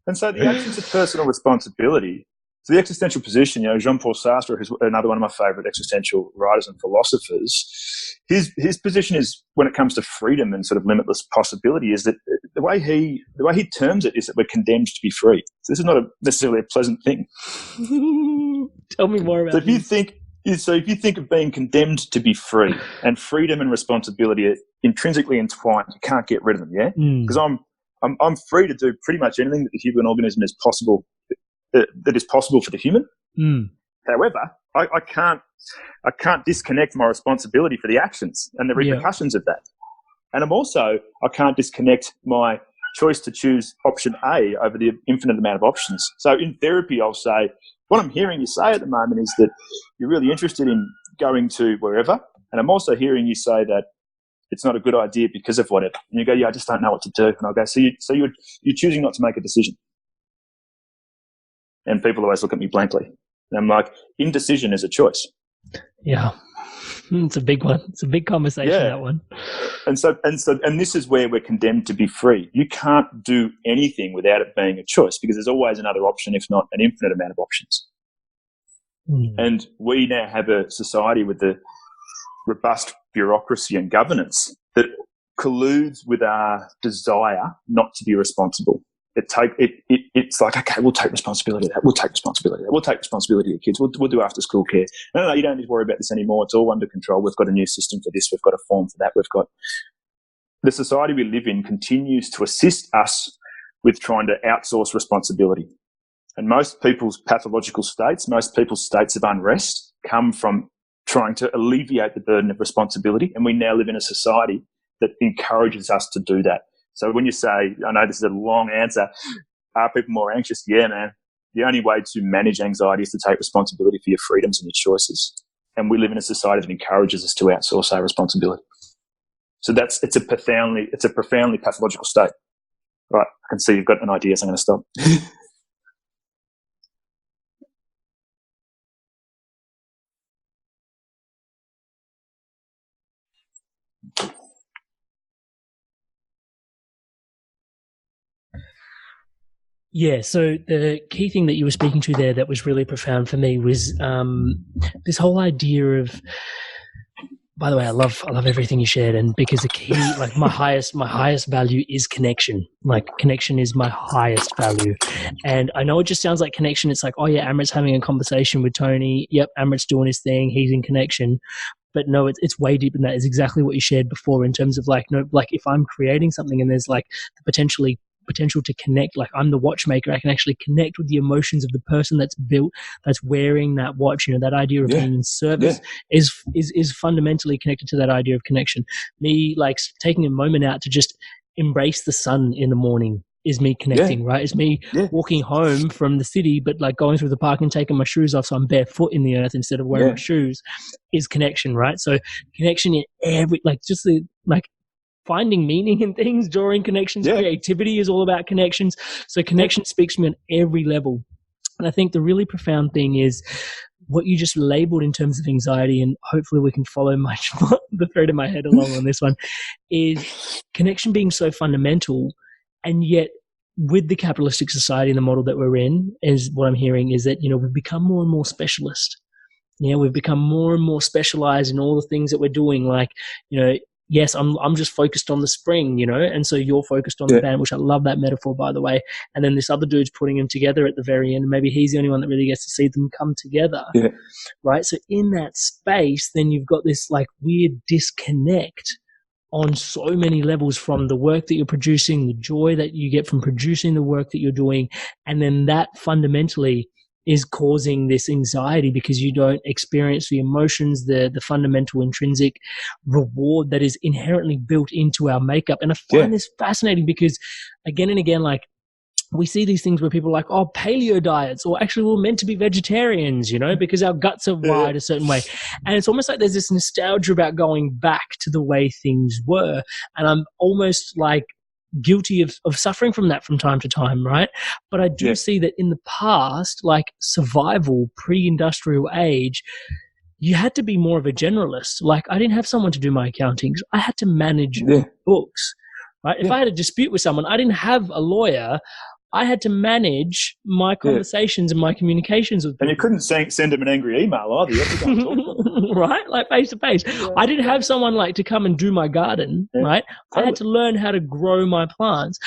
And so the absence of personal responsibility, so the existential position, Jean-Paul Sartre, who's another one of my favourite existential writers and philosophers, his position is, when it comes to freedom and sort of limitless possibility, is that the way he terms it is that we're condemned to be free. So this is not necessarily a pleasant thing. Tell me more about it. So if you think of being condemned to be free, and freedom and responsibility are intrinsically entwined, you can't get rid of them, Because I'm free to do pretty much anything that the human organism is possible, that is possible for the human. However, I can't disconnect my responsibility for the actions and the repercussions of that. And I can't disconnect my choice to choose option A over the infinite amount of options. So in therapy, I'll say, what I'm hearing you say at the moment is that you're really interested in going to wherever. And I'm also hearing you say that it's not a good idea because of whatever. And you go, I just don't know what to do. And I'll go, so you're choosing not to make a decision. And people always look at me blankly. And I'm like, indecision is a choice. Yeah. It's a big one. It's a big conversation, that one. And this is where we're condemned to be free. You can't do anything without it being a choice, because there's always another option, if not an infinite amount of options. And we now have a society with the robust bureaucracy and governance that colludes with our desire not to be responsible. It's like, okay, we'll take responsibility of that. We'll take responsibility of that. We'll take responsibility of kids. We'll do after school care. No, you don't need to worry about this anymore. It's all under control. We've got a new system for this. We've got a form for that. We've got the society we live in continues to assist us with trying to outsource responsibility. And most people's pathological states, most people's states of unrest come from trying to alleviate the burden of responsibility. And we now live in a society that encourages us to do that. So when you say, I know this is a long answer, are people more anxious? Yeah, man. The only way to manage anxiety is to take responsibility for your freedoms and your choices. And we live in a society that encourages us to outsource our responsibility. So it's a profoundly pathological state. Right, I can see you've got an idea, so I'm going to stop. Yeah, so the key thing that you were speaking to there that was really profound for me was this whole idea of, by the way, I love everything you shared, and because the key, like my highest value is connection. Like connection is my highest value. And I know it just sounds like connection. It's like, oh yeah, Amrit's having a conversation with Tony. Yep, Amrit's doing his thing. He's in connection. But no, it's way deeper than that. It's exactly what you shared before in terms of like, no, like if I'm creating something and there's like the potential to connect, like I'm the watchmaker, I can actually connect with the emotions of the person that's wearing that watch. That idea of being in service is fundamentally connected to that idea of connection. Me like taking a moment out to just embrace the sun in the morning is me connecting, right? It's me walking home from the city, but like going through the park and taking my shoes off so I'm barefoot in the earth instead of wearing my shoes is connection, right? So connection in every, like just the, like finding meaning in things, drawing connections, creativity is all about connections. So connection speaks to me on every level. And I think the really profound thing is what you just labeled in terms of anxiety, and hopefully we can follow the thread in my head along on this one, is connection being so fundamental, and yet with the capitalistic society and the model that we're in, is what I'm hearing is that, we've become more and more specialist. We've become more and more specialized in all the things that we're doing. Like, yes, I'm just focused on the spring, and so you're focused on the band, which I love that metaphor, by the way. And then this other dude's putting them together at the very end. Maybe he's the only one that really gets to see them come together, right? So in that space, then you've got this like weird disconnect on so many levels from the work that you're producing, the joy that you get from producing the work that you're doing, and then that fundamentally is causing this anxiety because you don't experience the emotions, the fundamental intrinsic reward that is inherently built into our makeup. And I find this fascinating because again and again, like we see these things where people are like, oh, paleo diets, or actually we're meant to be vegetarians, because our guts are wired a certain way. And it's almost like there's this nostalgia about going back to the way things were. And I'm almost like guilty of suffering from that from time to time, right? But I do see that in the past, like survival, pre-industrial age, you had to be more of a generalist. Like I didn't have someone to do my accountings. I had to manage books, right? If I had a dispute with someone, I didn't have a lawyer. I had to manage my conversations and my communications with people. And you couldn't send them an angry email either. You had to go and talk to them. Right? Like face to face. I didn't have someone like to come and do my garden, right? Totally. I had to learn how to grow my plants.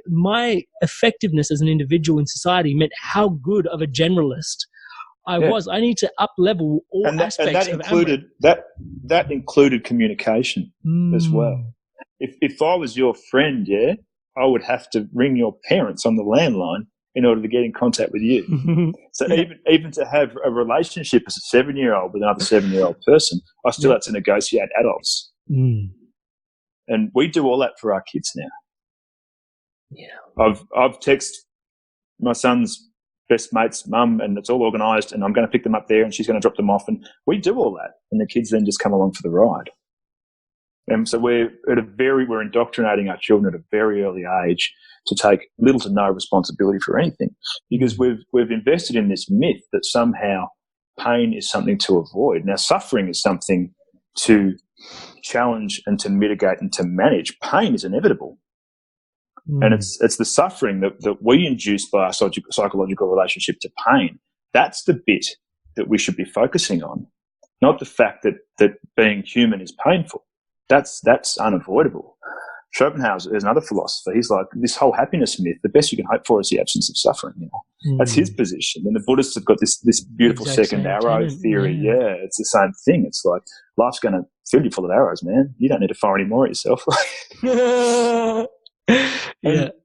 My effectiveness as an individual in society meant how good of a generalist I was. I need to up level all aspects of Amrit. That included communication as well. If I was your friend, I would have to ring your parents on the landline in order to get in contact with you. So even to have a relationship as a 7-year-old with another 7-year-old person, I still had to negotiate adults. And we do all that for our kids now. I've texted my son's best mate's mum and it's all organised and I'm going to pick them up there and she's going to drop them off, and we do all that and the kids then just come along for the ride. And so we're indoctrinating our children at a very early age to take little to no responsibility for anything, because we've invested in this myth that somehow pain is something to avoid. Now, suffering is something to challenge and to mitigate and to manage. Pain is inevitable. And it's the suffering that we induce by our psychological relationship to pain. That's the bit that we should be focusing on, not the fact that being human is painful. That's unavoidable. Schopenhauer is another philosopher. He's like, this whole happiness myth, the best you can hope for is the absence of suffering. That's his position. And the Buddhists have got this beautiful second arrow theory. Yeah, it's the same thing. It's like, life's going to fill you full of arrows, man. You don't need to fire any more at yourself.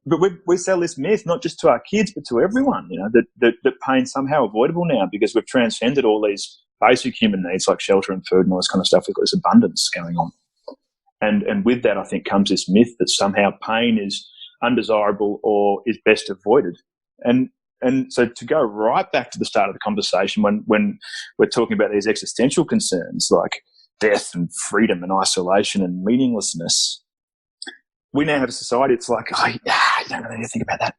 But we sell this myth not just to our kids but to everyone, that pain's somehow avoidable now because we've transcended all these basic human needs like shelter and food and all this kind of stuff. We've got this abundance going on. And with that, I think, comes this myth that somehow pain is undesirable or is best avoided. And so to go right back to the start of the conversation when we're talking about these existential concerns like death and freedom and isolation and meaninglessness, we now have a society, it's like, you don't really need to think about that.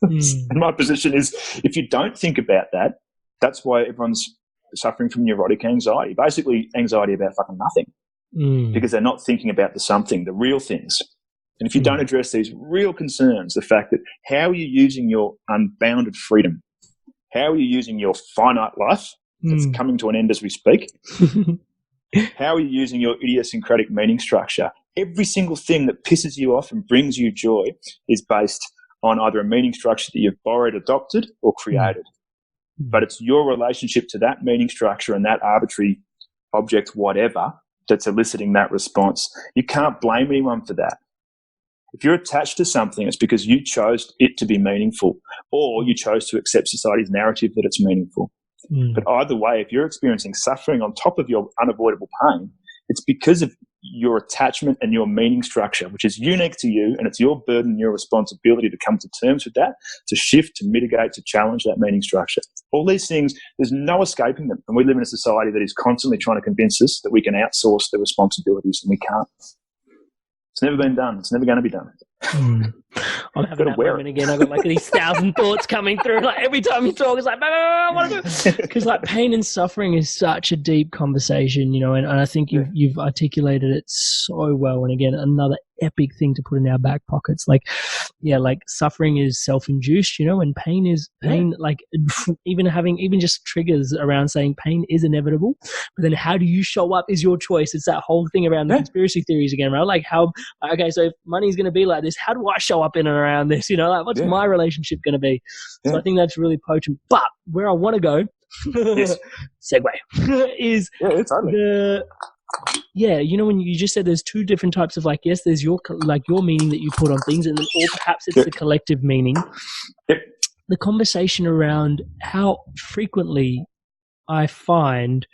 And my position is, if you don't think about that, that's why everyone's suffering from neurotic anxiety, basically anxiety about fucking nothing, because they're not thinking about the real things. And if you don't address these real concerns, the fact that how are you using your unbounded freedom? How are you using your finite life that's coming to an end as we speak? How are you using your idiosyncratic meaning structure? Every single thing that pisses you off and brings you joy is based on either a meaning structure that you've borrowed, adopted, or created. But it's your relationship to that meaning structure and that arbitrary object, whatever, that's eliciting that response. You can't blame anyone for that. If you're attached to something, it's because you chose it to be meaningful, or you chose to accept society's narrative that it's meaningful. But either way, if you're experiencing suffering on top of your unavoidable pain, it's because of your attachment and your meaning structure, which is unique to you, and it's your burden and your responsibility to come to terms with that, to shift, to mitigate, to challenge that meaning structure. All these things, there's no escaping them. And we live in a society that is constantly trying to convince us that we can outsource the responsibilities, and we can't. It's never been done. It's never going to be done. I'm having that moment again. I've got like these 1,000 thoughts coming through. Like every time you talk, it's like, I want to do. Because like pain and suffering is such a deep conversation, and I think you've articulated it so well. And again, another epic thing to put in our back pockets. Like, yeah, like suffering is self-induced, and pain is pain. Yeah. Like even just triggers around saying pain is inevitable, but then how do you show up is your choice. It's that whole thing around the conspiracy theories again, right? Like okay, so if money's going to be like this, how do I show up in and around this? Like what's my relationship going to be? So I think that's really potent. But where I want to go, segue, is totally. When you just said there's two different types of like, yes, there's your meaning that you put on things, and then or perhaps it's the collective meaning. The conversation around how frequently I find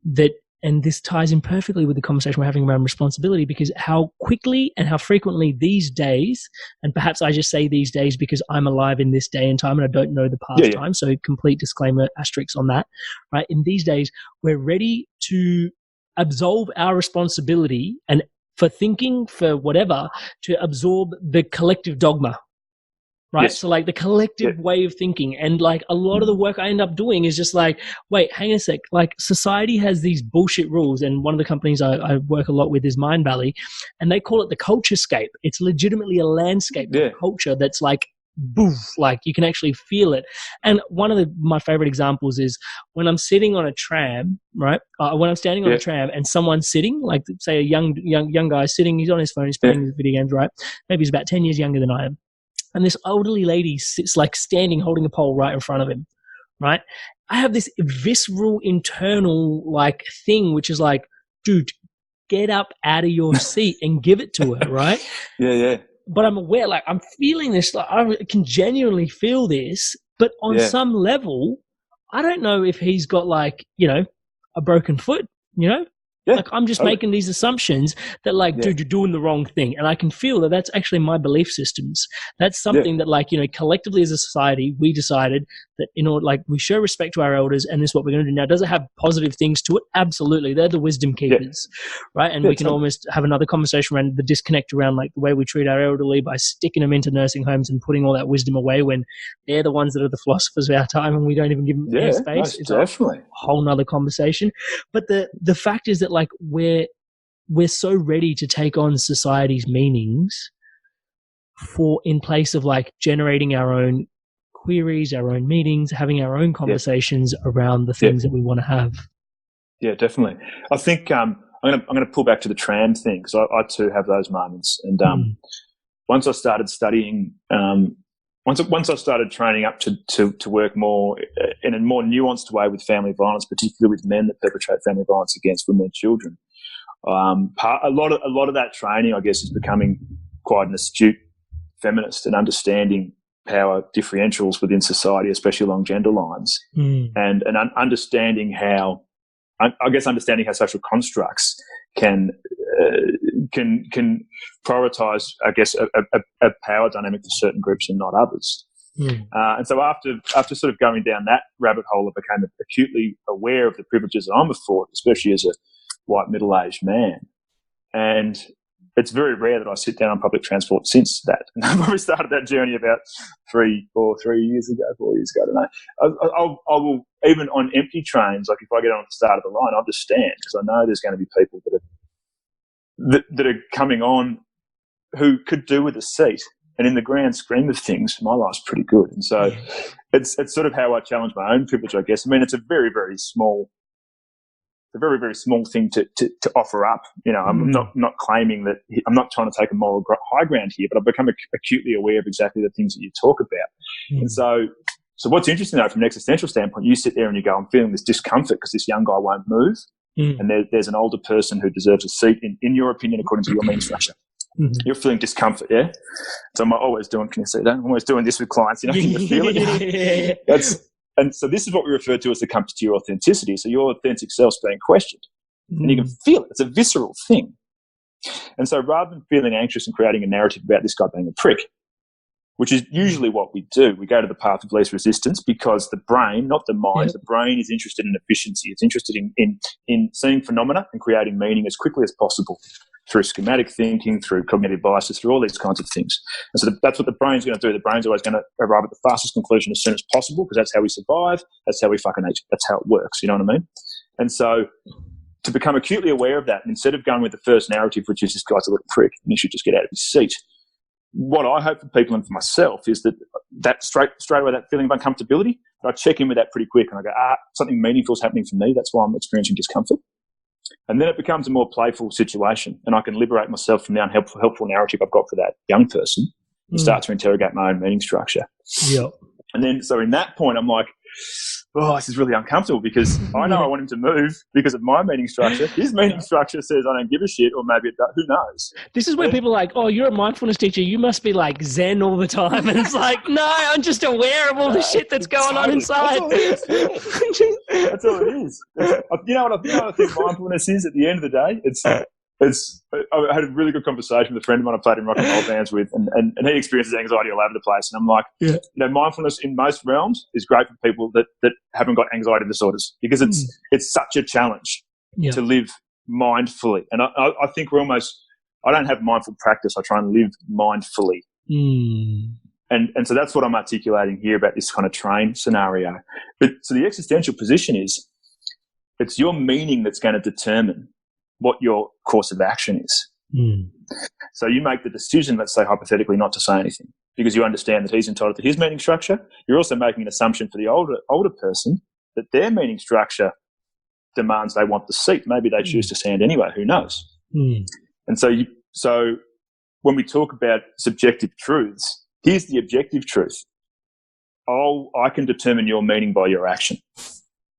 that, and this ties in perfectly with the conversation we're having around responsibility, because how quickly and how frequently these days, and perhaps I just say these days because I'm alive in this day and time and I don't know the past time, so complete disclaimer, asterisk on that, right? In these days, we're ready to absolve our responsibility and for thinking, for whatever, to absorb the collective dogma, right? Yes. So like the collective way of thinking, and like a lot of the work I end up doing is just like, wait, hang a sec, like society has these bullshit rules, and one of the companies I work a lot with is Mind Valley, and they call it the culture scape. It's legitimately a landscape of culture that's like boof, like you can actually feel it. And one of my favorite examples is when I'm sitting on a tram, right? When I'm standing on a tram and someone's sitting, like say a young guy sitting, he's on his phone, he's playing his video games, right? Maybe he's about 10 years younger than I am. And this elderly lady sits like standing, holding a pole right in front of him, right? I have this visceral internal like thing, which is like, dude, get up out of your seat and give it to her, right? But I'm aware, like I'm feeling this, like I can genuinely feel this, but on some level, I don't know if he's got like, a broken foot, like I'm just making these assumptions that like, dude, you're doing the wrong thing. And I can feel that that's actually my belief systems. That's something that like, collectively as a society, we decided that like we show respect to our elders, and this is what we're going to do. Now, does it have positive things to it? Absolutely. They're the wisdom keepers, right? And we can almost have another conversation around the disconnect around like the way we treat our elderly by sticking them into nursing homes and putting all that wisdom away when they're the ones that are the philosophers of our time and we don't even give them airspace. It's definitely a whole nother conversation. But the fact is that like we're so ready to take on society's meanings in place of like generating our own queries, our own meetings, having our own conversations around the things that we want to have. Yeah, definitely. I think I'm going to pull back to the tram thing, because I too have those moments. And once I started studying, once I started training up to work more in a more nuanced way with family violence, particularly with men that perpetrate family violence against women and children, a lot of that training, I guess, is becoming quite an astute feminist and understanding power differentials within society, especially along gender lines, and understanding how social constructs can prioritize, I guess, a power dynamic for certain groups and not others. And so after sort of going down that rabbit hole, I became acutely aware of the privileges that I'm afforded, especially as a white middle-aged man. And it's very rare that I sit down on public transport since that. And I probably started that journey about 4 years ago, I don't know. I will, even on empty trains, like if I get on the start of the line, I'll just stand, because I know there's going to be people that are coming on who could do with a seat. And in the grand scheme of things, my life's pretty good. And so it's sort of how I challenge my own privilege, I guess. I mean, it's a very, very small thing to offer up. I'm not claiming that, I'm not trying to take a moral high ground here, but I've become acutely aware of exactly the things that you talk about. And so what's interesting though, from an existential standpoint, you sit there and you go, I'm feeling this discomfort because this young guy won't move. And there's an older person who deserves a seat in your opinion, according to your means structure. You're feeling discomfort, yeah? So I'm always doing, can you see that? I'm always doing this with clients, can you feel it? And so this is what we refer to as the compass to your authenticity. So your authentic self's being questioned. And you can feel it. It's a visceral thing. And so rather than feeling anxious and creating a narrative about this guy being a prick, which is usually what we do, we go to the path of least resistance, because the brain, not the mind, the brain is interested in efficiency. It's interested in seeing phenomena and creating meaning as quickly as possible through schematic thinking, through cognitive biases, through all these kinds of things. And so that's what the brain's going to do. The brain's always going to arrive at the fastest conclusion as soon as possible, because that's how we survive. That's how we fucking eat. That's how it works. You know what I mean? And so to become acutely aware of that, and instead of going with the first narrative, which is this guy's a little prick and he should just get out of his seat, what I hope for people and for myself is that straight away, that feeling of uncomfortability, I check in with that pretty quick and I go, something meaningful is happening for me. That's why I'm experiencing discomfort. And then it becomes a more playful situation, and I can liberate myself from the helpful narrative I've got for that young person and start to interrogate my own meaning structure. Yeah. And then, so in that point, I'm like, oh, this is really uncomfortable because I know I want him to move because of my meaning structure. His meaning structure says I don't give a shit, or maybe it does. Who knows? This is where people are like, oh, you're a mindfulness teacher. You must be like Zen all the time. And it's like, no, I'm just aware of all the shit that's going on inside. That's all it is. You know what I think mindfulness is at the end of the day? I had a really good conversation with a friend of mine I played in rock and roll bands with, and he experiences anxiety all over the place. And I'm like, mindfulness in most realms is great for people that haven't got anxiety disorders, because it's such a challenge to live mindfully. And I think I don't have mindful practice. I try and live mindfully. And so that's what I'm articulating here about this kind of train scenario. But so the existential position is, it's your meaning that's going to determine what your course of action is. So you make the decision, let's say hypothetically, not to say anything because you understand that he's entitled to his meaning structure. You're also making an assumption for the older person that their meaning structure demands they want the seat. Maybe they choose to stand anyway. Who knows? And so when we talk about subjective truths, here's the objective truth. I can determine your meaning by your action.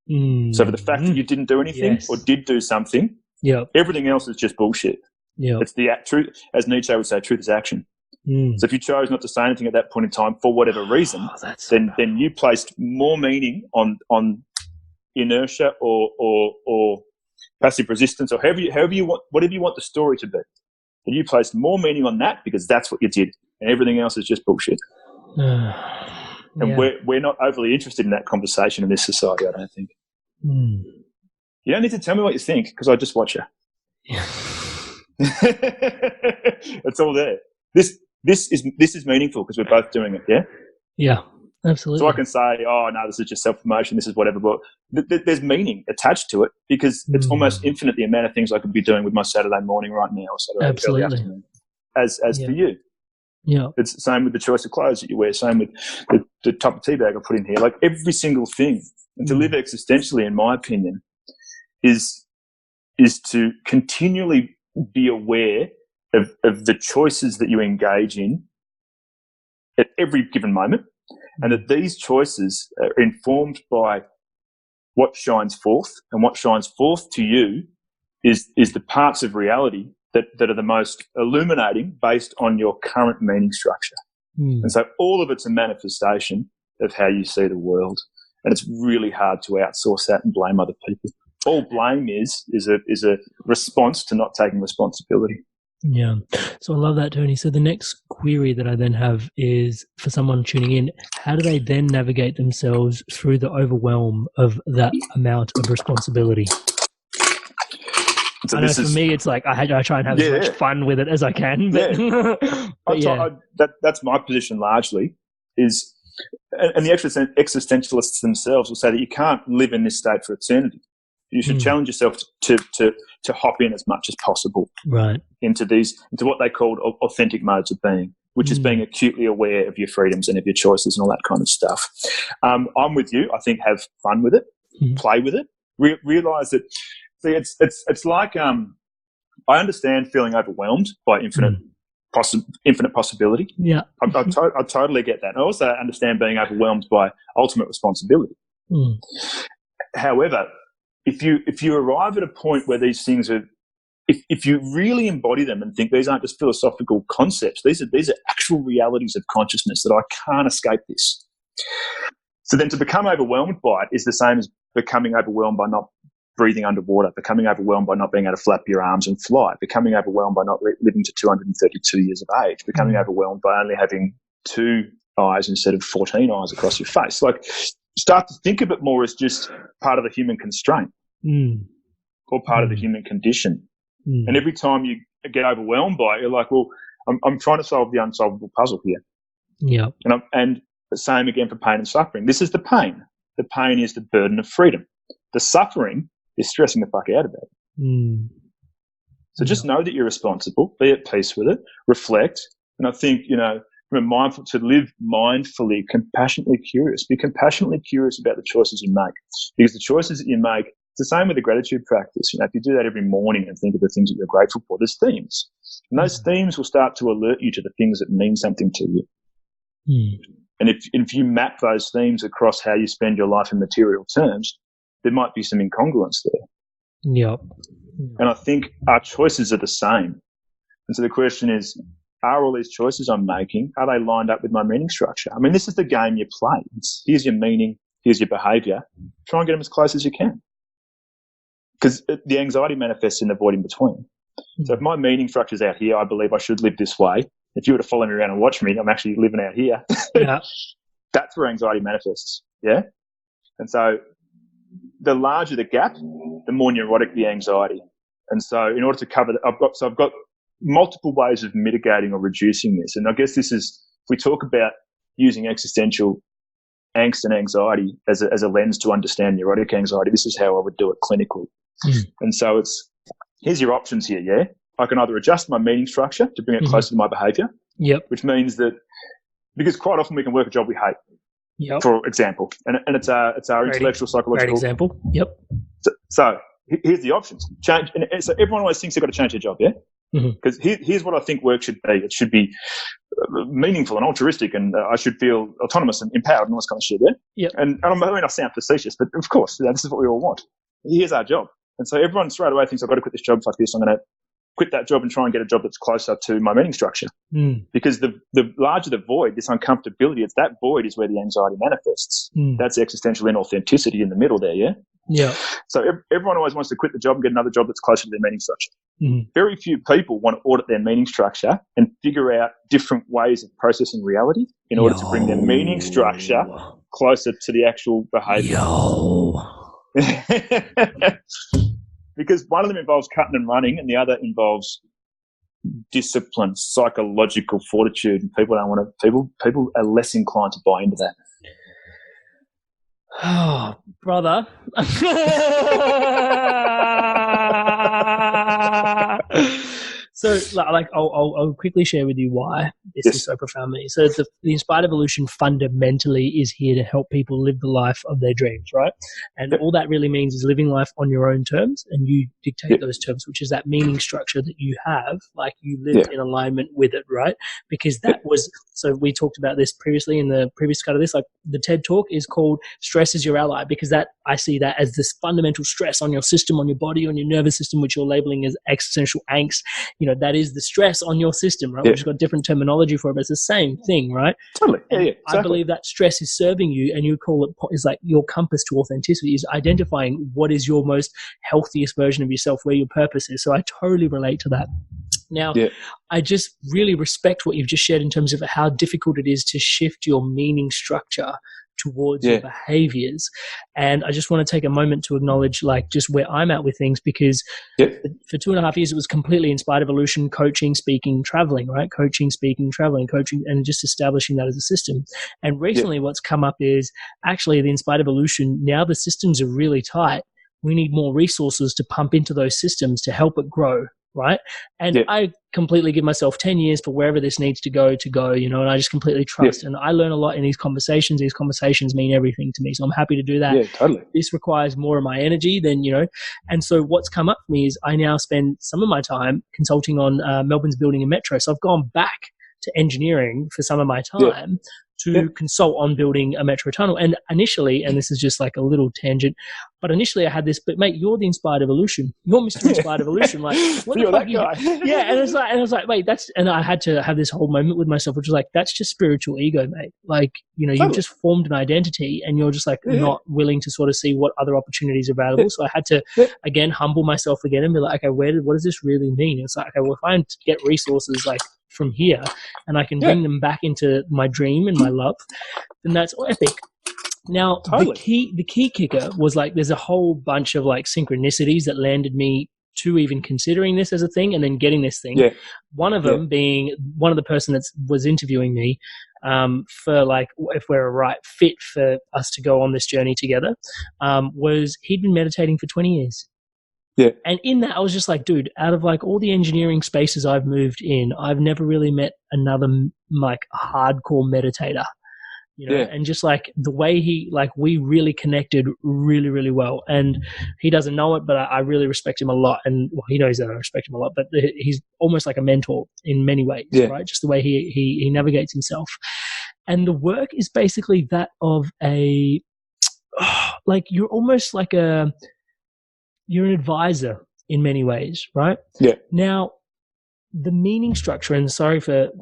So for the fact that you didn't do anything or did do something, everything else is just bullshit. It's the truth, as Nietzsche would say, truth is action. So if you chose not to say anything at that point in time for whatever reason, then you placed more meaning on inertia or passive resistance, or however you want, whatever you want the story to be. Then you placed more meaning on that because that's what you did, and everything else is just bullshit. And we're not overly interested in that conversation in this society, I don't think. You don't need to tell me what you think because I just watch you. It's all there. This is meaningful because we're both doing it. Yeah, absolutely. So I can say, oh no, this is just self-promotion. This is whatever. But there's meaning attached to it because it's almost infinite the amount of things I could be doing with my Saturday morning right now or Saturday early afternoon. As for you. Yeah. It's the same with the choice of clothes that you wear, same with the type of tea bag I put in here. Like every single thing. And to live existentially, in my opinion, is to continually be aware of the choices that you engage in at every given moment, and that these choices are informed by what shines forth, and what shines forth to you is the parts of reality that are the most illuminating based on your current meaning structure. And so all of it's a manifestation of how you see the world, and it's really hard to outsource that and blame other people. All blame is a response to not taking responsibility. Yeah. So I love that, Tony. So the next query that I then have is for someone tuning in, how do they then navigate themselves through the overwhelm of that amount of responsibility? So I know for me, it's like I try and have as much fun with it as I can. But, that's my position largely is, and the existentialists themselves will say that you can't live in this state for eternity. You should challenge yourself to hop in as much as possible, right, into what they called authentic modes of being, which is being acutely aware of your freedoms and of your choices and all that kind of stuff. I'm with you. I think have fun with it, play with it, realize that. See, it's like I understand feeling overwhelmed by infinite possibility. Yeah, I totally get that. I also understand being overwhelmed by ultimate responsibility. However, if you arrive at a point where these things are, if you really embody them and think these aren't just philosophical concepts, these are actual realities of consciousness, that I can't escape this. So then to become overwhelmed by it is the same as becoming overwhelmed by not breathing underwater, becoming overwhelmed by not being able to flap your arms and fly, becoming overwhelmed by not living to 232 years of age, becoming overwhelmed by only having 2 eyes instead of 14 eyes across your face. Like, start to think of it more as just part of the human constraint or part of the human condition. And every time you get overwhelmed by it, you're like, well, I'm trying to solve the unsolvable puzzle here. Yeah. And the same again for pain and suffering. This is the pain. The pain is the burden of freedom. The suffering is stressing the fuck out about it. So just know that you're responsible, be at peace with it, reflect. And I think, mindful to live mindfully, compassionately curious. Be compassionately curious about the choices you make, because the choices that you make, it's the same with the gratitude practice. If you do that every morning and think of the things that you're grateful for, there's themes. And those themes will start to alert you to the things that mean something to you. And if you map those themes across how you spend your life in material terms, there might be some incongruence there. Yep. And I think our choices are the same. And so the question is, are all these choices I'm making, are they lined up with my meaning structure? I mean, this is the game you play. Here's your meaning, here's your behavior. Try and get them as close as you can. Because the anxiety manifests in the void in between. So if my meaning structure is out here, I believe I should live this way. If you were to follow me around and watch me, I'm actually living out here. Yeah. That's where anxiety manifests. Yeah. And so the larger the gap, the more neurotic the anxiety. And so in order to cover that, I've got multiple ways of mitigating or reducing this. And I guess this is, if we talk about using existential angst and anxiety as a lens to understand neurotic anxiety, this is how I would do it clinically. And so here's your options here, yeah? I can either adjust my meaning structure to bring it closer to my behavior, which means that, because quite often we can work a job we hate, for example, and it's our intellectual, psychological. Great example. Yep. So here's the options. Change, and so everyone always thinks they've got to change their job, yeah? Because here's what I think work should be. It should be meaningful and altruistic, and I should feel autonomous and empowered and all this kind of shit, yeah? And I mean, I sound facetious, but of course, this is what we all want. Here's our job. And so everyone straight away thinks, I've got to quit this job, fuck this, I'm going to quit that job and try and get a job that's closer to my meaning structure. Because the larger the void, this uncomfortability, it's that void is where the anxiety manifests. That's existential inauthenticity in the middle there, yeah? Yeah. So everyone always wants to quit the job and get another job that's closer to their meaning structure. Very few people want to audit their meaning structure and figure out different ways of processing reality in order to bring their meaning structure closer to the actual behavior. Because one of them involves cutting and running, and the other involves discipline, psychological fortitude, and people don't want to. People are less inclined to buy into that. Oh, brother. So, like, I'll quickly share with you why this is so profound to me. So, the Inspired Evolution fundamentally is here to help people live the life of their dreams, right? And all that really means is living life on your own terms, and you dictate those terms, which is that meaning structure that you have, like you live in alignment with it, right? Because that was, so we talked about this previously in the previous cut of this, like the TED Talk is called Stress is Your Ally, because that, I see that as this fundamental stress on your system, on your body, on your nervous system, which you're labeling as existential angst. That is the stress on your system, right? We've just got different terminology for it, but it's the same thing, right? Totally. Exactly. I believe that stress is serving you, and you call it is like your compass to authenticity is identifying what is your most healthiest version of yourself, where your purpose is. So I totally relate to that. Now, I just really respect what you've just shared in terms of how difficult it is to shift your meaning structure towards your behaviors. And I just want to take a moment to acknowledge like just where I'm at with things, because for 2.5 years it was completely Inspired Evolution, coaching, speaking, traveling, right? Coaching, speaking, traveling, coaching, and just establishing that as a system. And recently what's come up is actually the Inspired Evolution, now the systems are really tight. We need more resources to pump into those systems to help it grow. Right. And I completely give myself 10 years for wherever this needs to go, and I just completely trust. And I learn a lot in these conversations. These conversations mean everything to me. So I'm happy to do that. Yeah, totally. This requires more of my energy than, and so what's come up for me is I now spend some of my time consulting on Melbourne's building a metro. So I've gone back to engineering for some of my time to consult on building a metro tunnel. And initially, and this is just like a little tangent, but initially I had this, but mate, you're the Inspired Evolution. You're Mr. Inspired Evolution. Like, what the fuck guy. And I was like, wait, and I had to have this whole moment with myself, which was like, that's just spiritual ego, mate. Like, you've just formed an identity and you're just like not willing to sort of see what other opportunities are available. So I had to, again, humble myself again and be like, okay, what does this really mean? It's like, okay, well, if I get resources like from here and I can bring them back into my dream and my love, then that's epic. Now, the key kicker was like, there's a whole bunch of like synchronicities that landed me to even considering this as a thing and then getting this thing. One of them being one of the person that was interviewing me for like, if we're a right fit for us to go on this journey together, was he'd been meditating for 20 years. Yeah. And in that, I was just like, dude, out of like all the engineering spaces I've moved in, I've never really met another like hardcore meditator, you know, and just like the way we really connected really, really well. And he doesn't know it, but I really respect him a lot. And well, he knows that I respect him a lot, but he's almost like a mentor in many ways, right? Just the way he navigates himself. And the work is basically that of like you're almost like you're an advisor in many ways, right? Yeah. Now, the meaning structure, and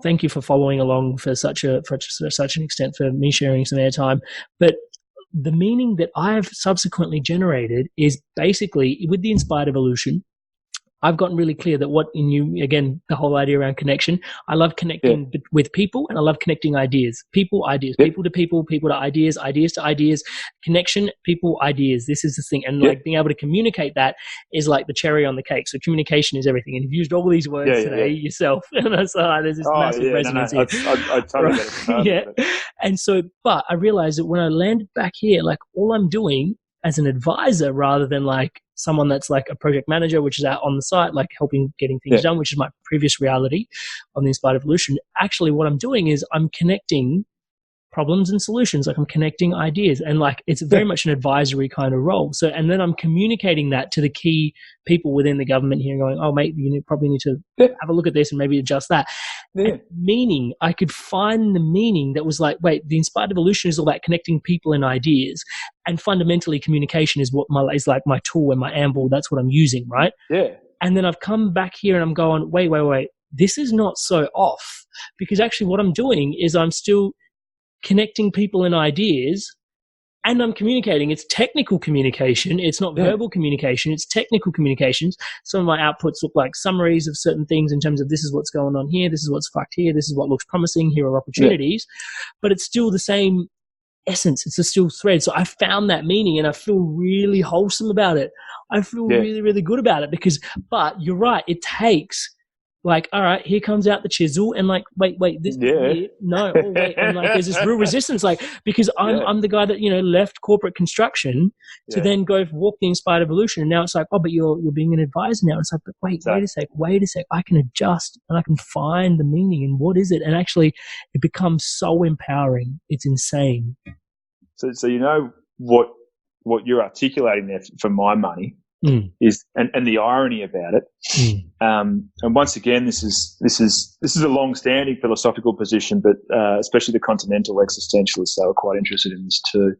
thank you for following along for such an extent for me sharing some airtime, but the meaning that I've subsequently generated is basically with the inspired evolution. I've gotten really clear that again, the whole idea around connection, I love connecting with people, and I love connecting ideas, people to people to ideas to ideas, connection, people, ideas. This is the thing. And like being able to communicate that is like the cherry on the cake. So communication is everything. And you've used all these words today yourself. And so there's this massive resonance here. I totally get it. And so, but I realized that when I landed back here, like all I'm doing as an advisor rather than like someone that's like a project manager, which is out on the site, like helping getting things done, which is my previous reality on the Inspired Evolution. Actually, what I'm doing is I'm connecting problems and solutions. Like I'm connecting ideas, and like it's very much an advisory kind of role. So, and then I'm communicating that to the key people within the government here, going, "Oh, mate, you probably need to have a look at this and maybe adjust that." Meaning, I could find the meaning that was like, wait, the Inspired Evolution is all about connecting people and ideas, and fundamentally, communication is what is like my tool and my amble. That's what I'm using, right? Yeah. And then I've come back here and I'm going, wait, this is not so off, because actually, what I'm doing is I'm still connecting people and ideas, and I'm communicating. It's technical communication. It's not verbal communication. It's technical communications. Some of my outputs look like summaries of certain things in terms of this is what's going on here. This is what's fucked here. This is what looks promising. Here are opportunities. But it's still the same essence. It's a still thread. So I found that meaning, and I feel really wholesome about it. I feel really, really good about it but you're right. It takes like, all right, here comes out the chisel, and like, wait, this, no, wait, and like, there's this real resistance, like, because I'm the guy that, left corporate construction to then go walk the Inspired Evolution, and now it's like, oh, but you're being an advisor now. It's like, but wait a sec, I can adjust and I can find the meaning and what is it, and actually, it becomes so empowering. It's insane. So what you're articulating there for my money. Is and the irony about it, and once again, this is a long-standing philosophical position, but especially the continental existentialists, they were quite interested in this too.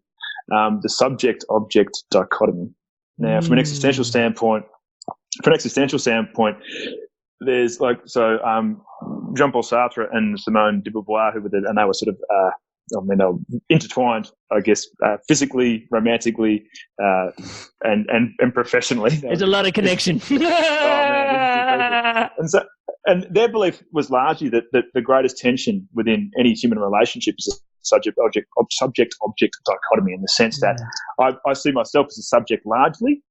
The subject-object dichotomy. Now, from an existential standpoint, there's Jean-Paul Sartre and Simone de Beauvoir, and they were sort of. They were intertwined, I guess, physically, romantically, and professionally. There's a lot of connection. And their belief was largely that the greatest tension within any human relationship is a subject-object dichotomy, in the sense that I see myself as a subject largely,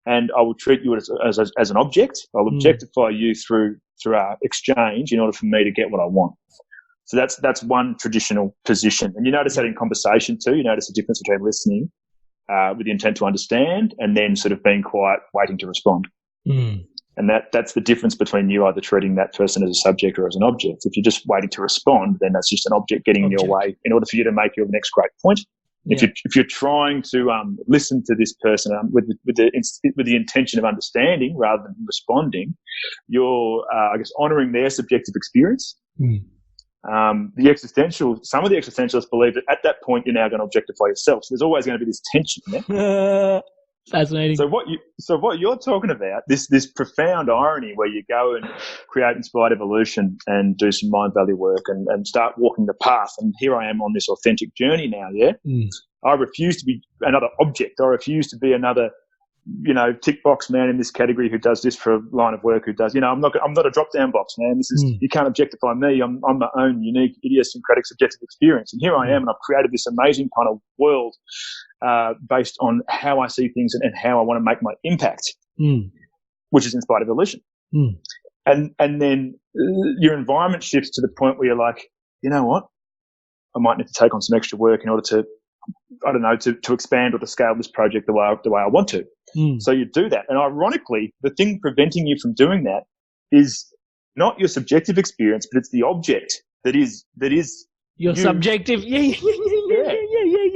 and I will treat you as an object. I'll objectify you through our exchange in order for me to get what I want. So that's one traditional position. And you notice that in conversation too. You notice the difference between listening with the intent to understand and then sort of being quiet, waiting to respond. And that's the difference between you either treating that person as a subject or as an object. If you're just waiting to respond, then that's just an object getting in your way in order for you to make your next great point. If you're trying to listen to this person with the intention of understanding rather than responding, you're honouring their subjective experience. Some of the existentialists believe that at that point you're now going to objectify yourself. So there's always going to be this tension there. Fascinating. So what you're talking about, this profound irony where you go and create Inspired Evolution and do some mind valley work and start walking the path, and here I am on this authentic journey now. I refuse to be another object. I refuse to be another tick box man in this category who does this for a line of work, who does, I'm not a drop down box, man. This is, you can't objectify me. I'm my own unique, idiosyncratic, subjective experience. And here I am, and I've created this amazing kind of world based on how I see things and how I want to make my impact, which is Inspired Evolution. And then your environment shifts to the point where you're like, you know what? I might need to take on some extra work in order to I don't know, to expand or to scale this project the way I want to. So you do that. And ironically, the thing preventing you from doing that is not your subjective experience, but it's the object that is your subjective. Yeah.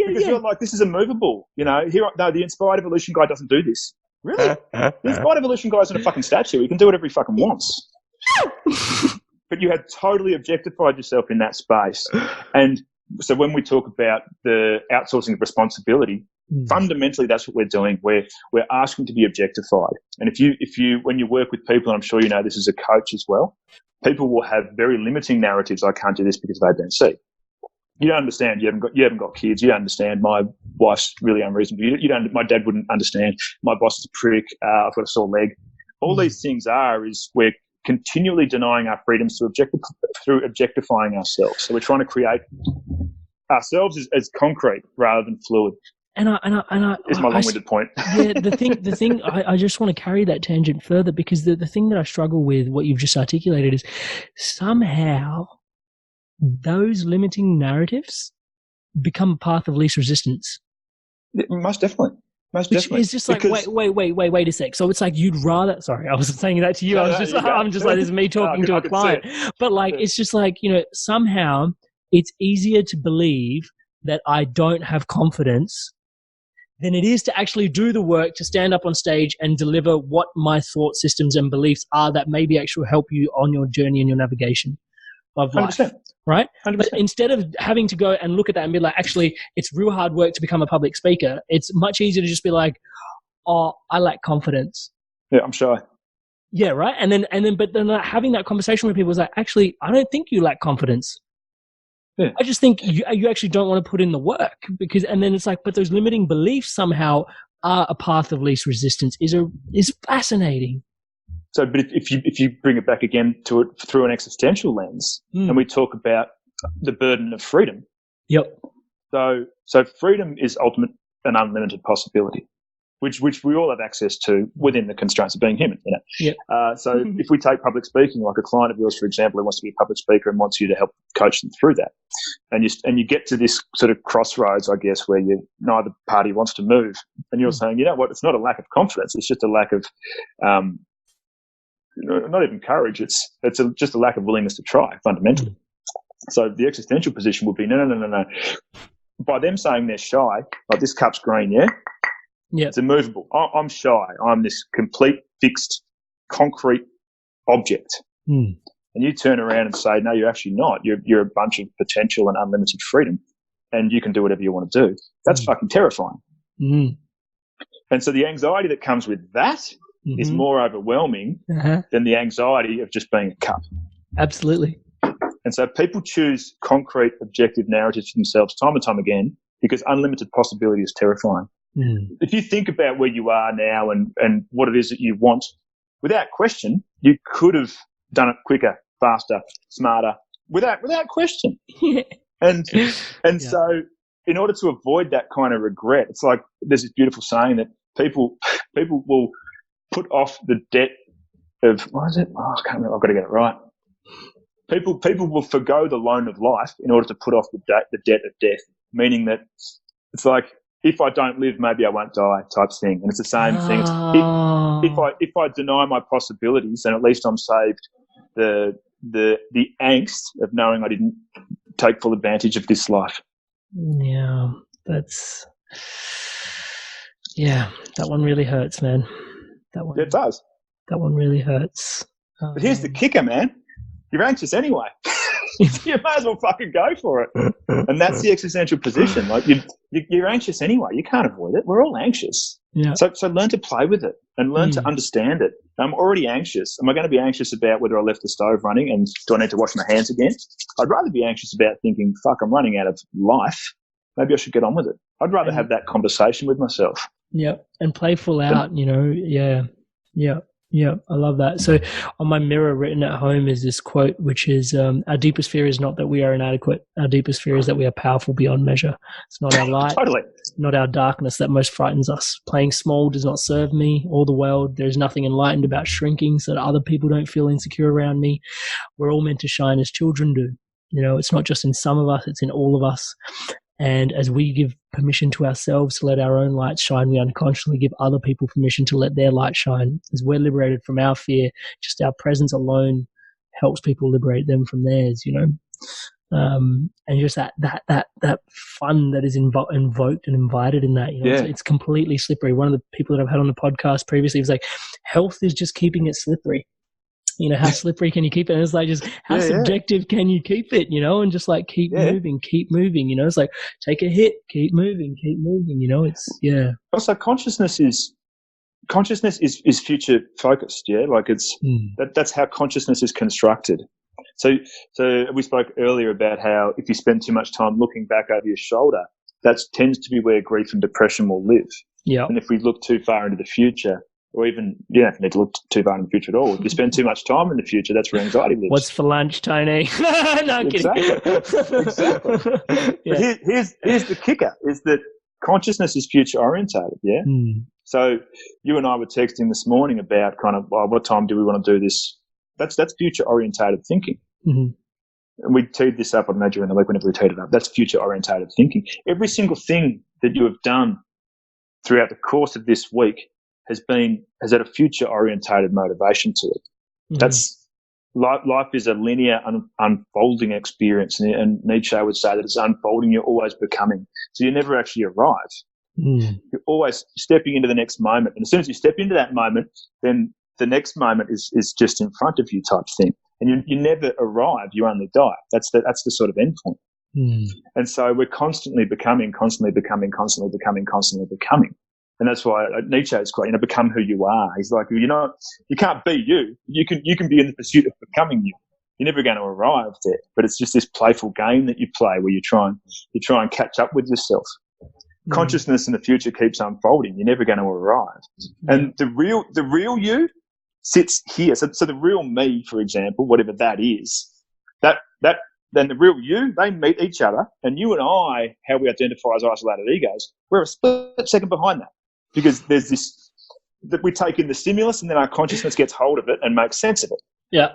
Because you're like, this is immovable. The inspired evolution guy doesn't do this. Really? The inspired evolution guy isn't a fucking statue. He can do whatever he fucking wants. But you had totally objectified yourself in that space. And so when we talk about the outsourcing of responsibility, fundamentally that's what we're doing. We're asking to be objectified. And if you when you work with people, and I'm sure you know this as a coach as well, people will have very limiting narratives. I can't do this because of A, B, and C. You don't understand. You haven't got kids. You don't understand. My wife's really unreasonable. You don't. My dad wouldn't understand. My boss is a prick. I've got a sore leg. All these things is we're continually denying our freedoms through objectifying ourselves. So we're trying to create ourselves as concrete rather than fluid. And it's my long-winded point. Yeah, the thing. I just want to carry that tangent further, because the thing that I struggle with, what you've just articulated, is somehow those limiting narratives become a path of least resistance. Most definitely. It's just like, wait a sec. So it's like you'd rather. Sorry, I wasn't saying that to you. I'm just like, this is me talking to a client. But like, it's just like, somehow it's easier to believe that I don't have confidence than it is to actually do the work to stand up on stage and deliver what my thought systems and beliefs are that maybe actually help you on your journey and your navigation of life. 100%. Right? 100%. But instead of having to go and look at that and be like, actually, it's real hard work to become a public speaker, it's much easier to just be like, oh, I lack confidence. Yeah, I'm shy. Yeah, right? But then having that conversation with people is like, actually, I don't think you lack confidence. Yeah. I just think you actually don't want to put in the work, and then it's like, but those limiting beliefs somehow are a path of least resistance is fascinating. So, but if you bring it back again to it through an existential lens, and we talk about the burden of freedom. Yep. So freedom is ultimate and unlimited possibility, which we all have access to within the constraints of being human. Yep. So if we take public speaking, like a client of yours, for example, who wants to be a public speaker and wants you to help coach them through that, and you get to this sort of crossroads, I guess, where neither party wants to move, and you're saying, you know what, it's not a lack of confidence, it's just a lack of not even courage. It's just a lack of willingness to try, fundamentally. So the existential position would be no. By them saying they're shy, like this cup's green, yeah, it's immovable. I'm shy. I'm this complete, fixed, concrete object. And you turn around and say, no, you're actually not. You're a bunch of potential and unlimited freedom, and you can do whatever you want to do. That's fucking terrifying. And so the anxiety that comes with that is more overwhelming than the anxiety of just being a cup. Absolutely. And so people choose concrete, objective narratives for themselves time and time again because unlimited possibility is terrifying. If you think about where you are now and what it is that you want, without question, you could have done it quicker, faster, smarter, without question. And so in order to avoid that kind of regret, it's like there's this beautiful saying that people will put off the debt of, what is it? Oh, I can't remember. I've got to get it right. People will forgo the loan of life in order to put off the debt of death, meaning that it's like, if I don't live, maybe I won't die type thing. And it's the same thing. If I deny my possibilities, then at least I'm saved the angst of knowing I didn't take full advantage of this life. Yeah, that one really hurts, man. That one. It does. That one really hurts. But here's the kicker, man. You're anxious anyway. You might as well fucking go for it. And that's the existential position. Like you're anxious anyway. You can't avoid it. We're all anxious. Yeah. So learn to play with it and learn to understand it. I'm already anxious. Am I going to be anxious about whether I left the stove running and do I need to wash my hands again? I'd rather be anxious about thinking, fuck, I'm running out of life. Maybe I should get on with it. I'd rather have that conversation with myself. Yeah. And playful out, Yeah. I love that. So on my mirror written at home is this quote, which is, our deepest fear is not that we are inadequate. Our deepest fear is that we are powerful beyond measure. It's not our light, not our darkness that most frightens us. Playing small does not serve me or the world. There is nothing enlightened about shrinking so that other people don't feel insecure around me. We're all meant to shine as children do. It's not just in some of us, it's in all of us. And as we give permission to ourselves to let our own light shine, we unconsciously give other people permission to let their light shine. As we're liberated from our fear, just our presence alone helps people liberate them from theirs, and just that fun that is invoked and invited in that, it's completely slippery. One of the people that I've had on the podcast previously was like, health is just keeping it slippery. How slippery can you keep it? And it's like, just how subjective can you keep it, and just like keep moving. It's like, take a hit, keep moving. It's, Also, consciousness is future focused. Yeah. Like that's how consciousness is constructed. So we spoke earlier about how if you spend too much time looking back over your shoulder, that tends to be where grief and depression will live. Yeah. And if we look too far into the future, or even, you don't need to look too far in the future at all. If you spend too much time in the future, that's where anxiety lives. What's for lunch, Tony? No, exactly. Yeah. But here's the kicker, is that consciousness is future orientated, yeah? So you and I were texting this morning about kind of, what time do we want to do this? That's future orientated thinking. And we teed this up on Major in the week whenever we teed it up. That's future orientated thinking. Every single thing that you have done throughout the course of this week has had a future orientated motivation to it. That's life is a linear unfolding experience, and Nietzsche would say that it's unfolding. You're always becoming, so you never actually arrive. You're always stepping into the next moment, and as soon as you step into that moment, then the next moment is just in front of you, type thing. And you never arrive; you only die. That's the sort of end point. And so we're constantly becoming. And that's why Nietzsche is quite, become who you are. He's like, you can't be you. You can be in the pursuit of becoming you. You're never going to arrive there. But it's just this playful game that you play where you try and catch up with yourself. Consciousness in the future keeps unfolding. You're never going to arrive. And the real you sits here. So the real me, for example, whatever that is, then the real you, they meet each other, and you and I, how we identify as isolated egos, we're a split second behind that. Because there's this, that we take in the stimulus and then our consciousness gets hold of it and makes sense of it. Yeah.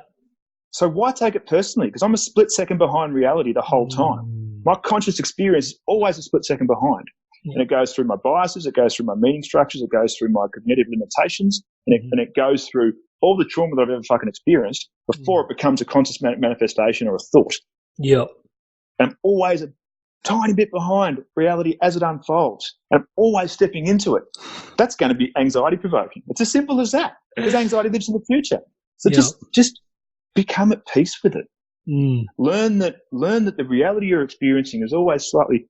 So why take it personally? Because I'm a split second behind reality the whole time. My conscious experience is always a split second behind. And it goes through my biases, it goes through my meaning structures, it goes through my cognitive limitations, and it goes through all the trauma that I've ever fucking experienced before it becomes a conscious manifestation or a thought. Yep. And I'm always a tiny bit behind reality as it unfolds. And I'm always stepping into it. That's going to be anxiety provoking. It's as simple as that, because anxiety lives in the future. So just become at peace with it. Learn that the reality you're experiencing is always slightly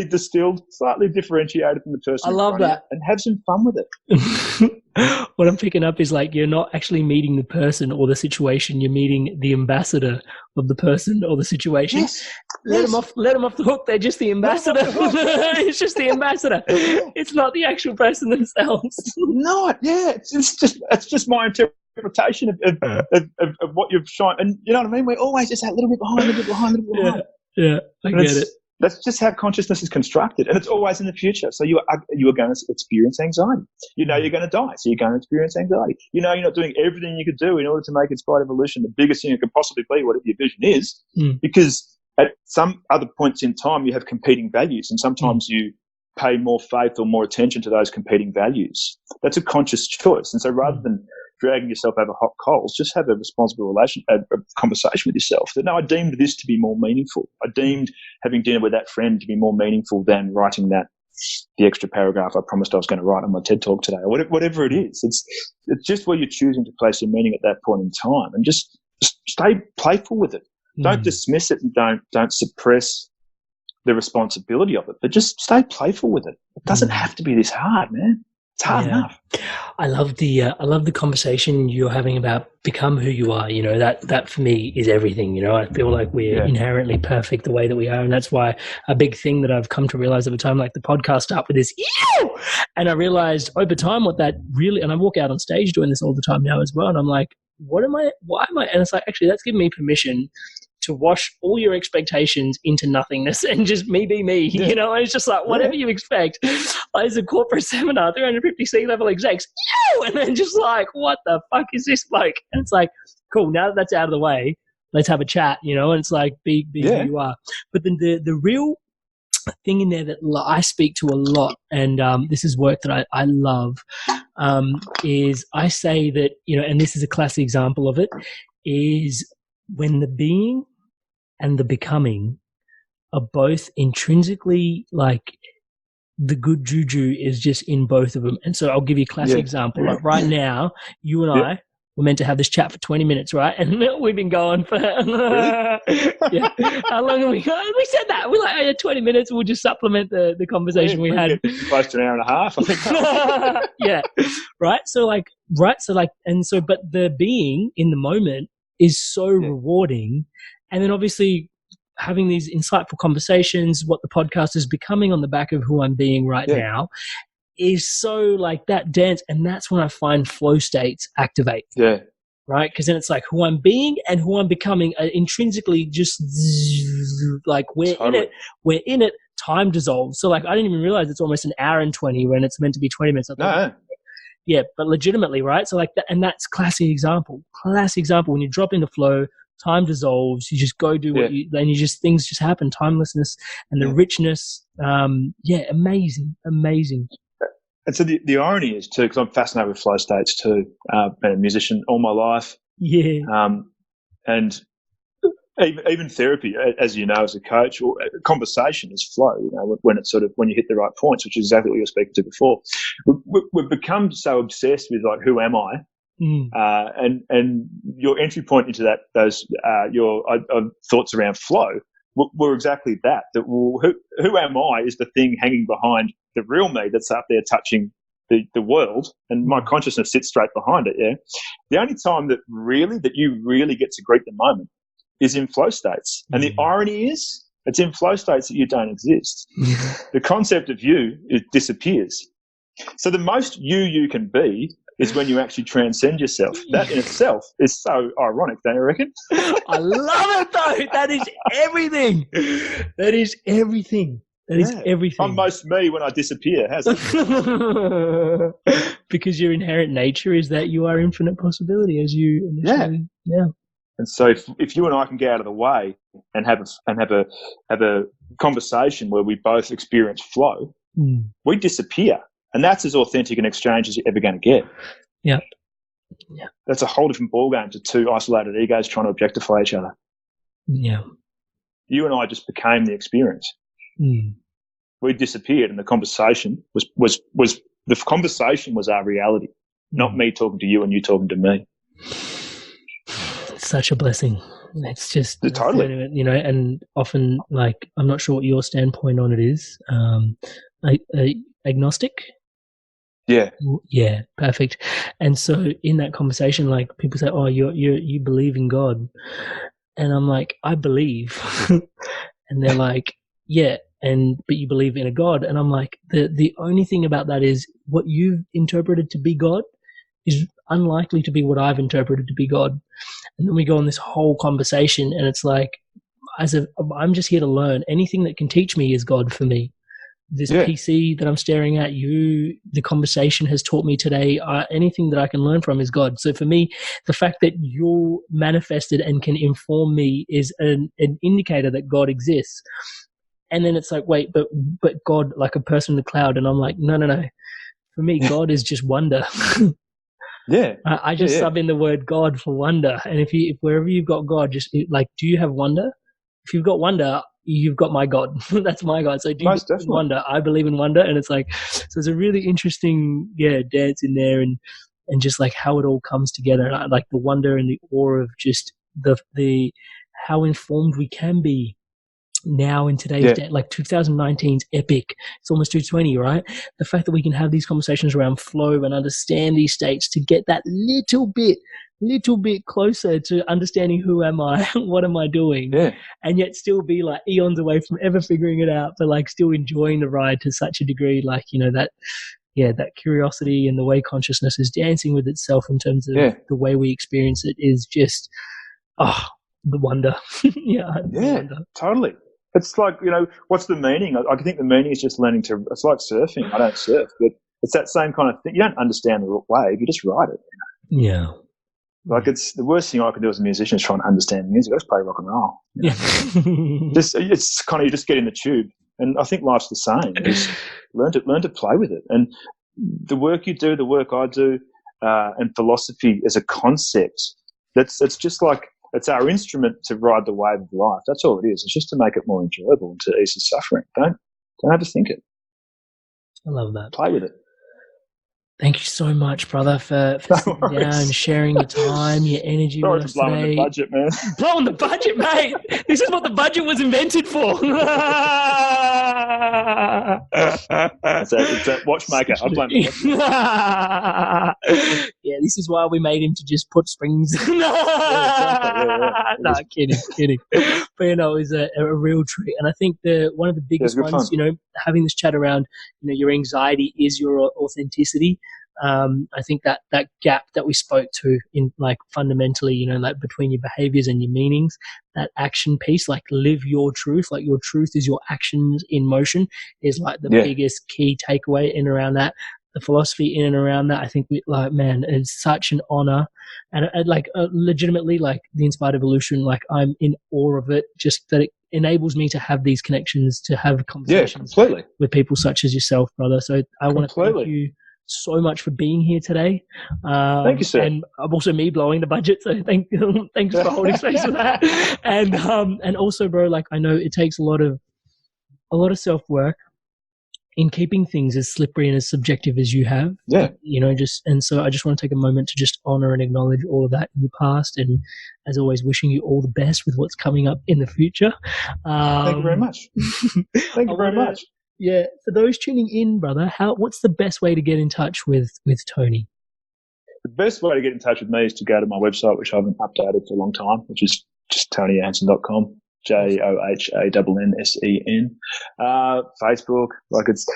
distilled, slightly differentiated from the person. I love that. And have some fun with it. What I'm picking up is like, you're not actually meeting the person or the situation. You're meeting the ambassador of the person or the situation. Yes. Let them off the hook. They're just the ambassador. It's just the ambassador. It's not the actual person themselves. It's not. Yeah. It's just my interpretation of what you've shown. And you know what I mean? We're always just that little bit behind. Yeah. I get it. That's just how consciousness is constructed, and it's always in the future. So you are going to experience anxiety. You know you're going to die, so you're going to experience anxiety. You know you're not doing everything you could do in order to make Inspired Evolution the biggest thing it could possibly be, whatever your vision is, because at some other points in time you have competing values, and sometimes you pay more faith or more attention to those competing values. That's a conscious choice, and so rather than dragging yourself over hot coals, just have a responsible a conversation with yourself. That, no, I deemed this to be more meaningful. I deemed having dinner with that friend to be more meaningful than writing the extra paragraph I promised I was going to write on my TED Talk today, or whatever it is. It's just where you're choosing to place your meaning at that point in time, and just stay playful with it. Don't dismiss it, and don't suppress the responsibility of it, but just stay playful with it. It doesn't have to be this hard, man. It's hard enough. I love the conversation you're having about become who you are. That for me is everything. I feel like we're inherently perfect the way that we are, and that's why a big thing that I've come to realize over time, like the podcast start with this, and I realized over time what that really, and I walk out on stage doing this all the time now as well, and I'm like, why am I? And it's like, actually, that's giving me permission to wash all your expectations into nothingness and just me be me, And it's just like, whatever you expect. As a corporate seminar, 350 C-level execs, and then just like, what the fuck is this bloke? And it's like, cool, now that that's out of the way, let's have a chat, and it's like, be who you are. But then the real thing in there that I speak to a lot, and this is work that I love, is I say that, and this is a classic example of it, is when the being and the becoming are both intrinsically, like, the good juju is just in both of them. And so I'll give you a classic example. Like right now, you and I were meant to have this chat for 20 minutes, right? And we've been going for how long have we gone? We said that. We're like, 20 minutes, we'll just supplement the conversation we had. Close to an hour and a half, I think. Yeah. Right. So but the being in the moment is so rewarding. And then obviously having these insightful conversations, what the podcast is becoming on the back of who I'm being right now, is so like that dance. And that's when I find flow states activate. Yeah. Right? Because then it's like who I'm being and who I'm becoming are intrinsically just like we're in it, time dissolves. So like I didn't even realize it's almost an hour and 20 when it's meant to be 20 minutes. Yeah, but legitimately, right? So like that, and that's classic example when you drop into flow, time dissolves, you just go do what you, and things just happen, timelessness and the richness. Amazing. And so the irony is too, because I'm fascinated with flow states too. Been a musician all my life. Yeah. And even therapy, as you know, as a coach, or conversation is flow. When it's when you hit the right points, which is exactly what you were speaking to before. We've become so obsessed with like, who am I? And your entry point into those your thoughts around flow were exactly that. Who am I is the thing hanging behind the real me that's up there touching the world, and my consciousness sits straight behind it. Yeah, the only time that you really get to greet the moment is in flow states, and the irony is it's in flow states that you don't exist. The concept of you, it disappears. So the most you can be is when you actually transcend yourself. That in itself is so ironic, don't you reckon? I love it though. That is everything. That is everything. I'm most me when I disappear. How's it? Because your inherent nature is that you are infinite possibility, as you initially. Yeah. And so if you and I can get out of the way and have a conversation where we both experience flow, we disappear. And that's as authentic an exchange as you're ever going to get. Yeah. That's a whole different ballgame to two isolated egos trying to objectify each other. Yeah. You and I just became the experience. We disappeared, and the conversation was our reality, not me talking to you and you talking to me. It's such a blessing. It's just totally, and often, like, I'm not sure what your standpoint on it is. Agnostic. Yeah, perfect. And so in that conversation, like, people say, "Oh, you believe in God," and I'm like, "I believe," and they're like, "Yeah, but you believe in a God," and I'm like, the only thing about that is what you've interpreted to be God is unlikely to be what I've interpreted to be God. And then we go on this whole conversation, and it's like, I'm just here to learn. Anything that can teach me is God for me. This PC that I'm staring at, the conversation has taught me today, anything that I can learn from is God. So for me, the fact that you're manifested and can inform me is an indicator that God exists. And then it's like, wait, but God, like a person in the cloud. And I'm like, no. For me, God is just wonder. I just sub in the word God for wonder. And if wherever you've got God, just like, do you have wonder? If you've got wonder, you've got my God. That's my God. So do you wonder? I believe in wonder. And it's like, so it's a really interesting, dance in there, and just like how it all comes together. And I like the wonder and the awe of just the how informed we can be now in today's day. Like 2019's epic. It's almost 2020, right? The fact that we can have these conversations around flow and understand these states to get that little bit closer to understanding who am I, what am I doing, and yet still be like eons away from ever figuring it out, but like still enjoying the ride to such a degree, like, that curiosity and the way consciousness is dancing with itself in terms of the way we experience it is just, the wonder. Wonder. Totally. It's like, what's the meaning? I think the meaning is just learning to, it's like surfing. I don't surf, but it's that same kind of thing. You don't understand the wave, you just ride it. Yeah. Like, it's the worst thing I can do as a musician is try and understand music. I just play rock and roll. Yeah. It's kind of, you just get in the tube And I think life's the same. Just learn to play with it. And the work you do, the work I do, and philosophy as a concept, that's just like, it's our instrument to ride the wave of life. That's all it is. It's just to make it more enjoyable and to ease the suffering. Don't overthink it. I love that. Play with it. Thank you so much, brother, for sitting down and sharing your time, your energy with us today. Blowing the budget, man. Blowing the budget, mate. This is what the budget was invented for. It's a watchmaker. I blame the watchmaker. Yeah, this is why we made him to just put springs. No, kidding. But it was a real treat. And I think one of the biggest ones, having this chat around, your anxiety is your authenticity. I think that gap that we spoke to in like fundamentally, like between your behaviors and your meanings, that action piece, like live your truth, like your truth is your actions in motion, is like the biggest key takeaway in around that. The philosophy in and around that, I think it's such an honor, and legitimately, like the Inspired Evolution, like I'm in awe of it, just that it enables me to have these connections, to have conversations with people such as yourself, brother. So I want to thank you so much for being here today. Thank you, sir. And also me blowing the budget, so thanks for holding space for that. And also, bro, like I know it takes a lot of self-work in keeping things as slippery and as subjective as you have. Yeah. So I just want to take a moment to just honor and acknowledge all of that in your past, and as always, wishing you all the best with what's coming up in the future. Thank you very much. Thank you very much. Yeah, for those tuning in, brother, what's the best way to get in touch with Tony? The best way to get in touch with me is to go to my website, which I haven't updated for a long time, which is just tonyjohannsen.com. JOHANNSEN. Facebook, like it's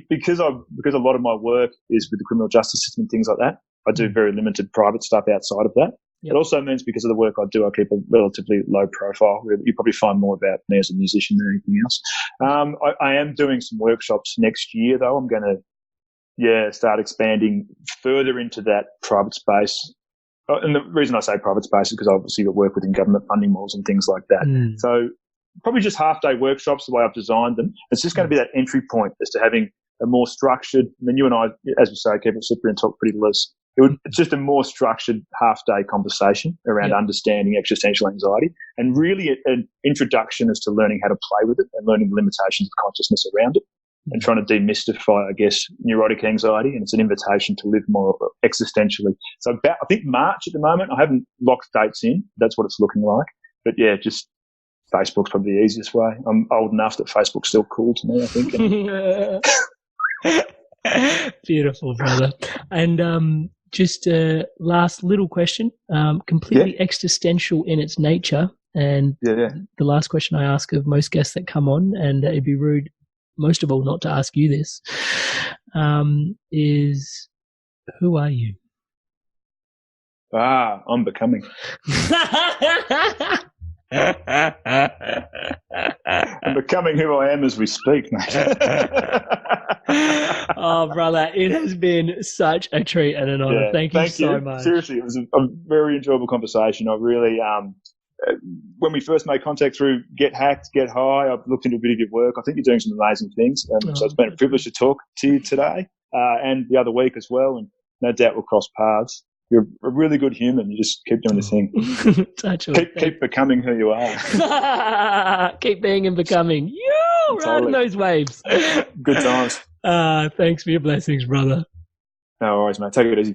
because a lot of my work is with the criminal justice system and things like that. I do very limited private stuff outside of that. Yep. It also means because of the work I do, I keep a relatively low profile. You probably find more about me as a musician than anything else. I am doing some workshops next year, though. I'm going to start expanding further into that private space. And the reason I say private space is because obviously I work within government funding models and things like that. So probably just half-day workshops, the way I've designed them. It's just going to be that entry point as to having a more structured, I mean, you and I, as we say, keep it slippery and talk pretty loose. It's just a more structured half-day conversation around understanding existential anxiety, and really an introduction as to learning how to play with it and learning the limitations of consciousness around it. And trying to demystify, I guess, neurotic anxiety, and it's an invitation to live more existentially. So I think March at the moment. I haven't locked dates in. That's what it's looking like. But yeah, just Facebook's probably the easiest way. I'm old enough that Facebook's still cool to me, I think. Beautiful, brother. And just a last little question, completely existential in its nature. And the last question I ask of most guests that come on, and it'd be rude most of all not to ask you this, is who are you? I'm becoming. I'm becoming who I am as we speak, mate. Oh, brother, it has been such a treat and an honor. Thank you so much. Seriously, it was a very enjoyable conversation. I really, when we first made contact through Get Hacked, Get High, I've looked into a bit of your work. I think you're doing some amazing things. So it's been a privilege to talk to you today and the other week as well. And no doubt we'll cross paths. You're a really good human. You just keep doing the thing. Keep becoming who you are. Keep being and becoming. Riding those waves. Good times. Thanks for your blessings, brother. No worries, mate. Take it easy.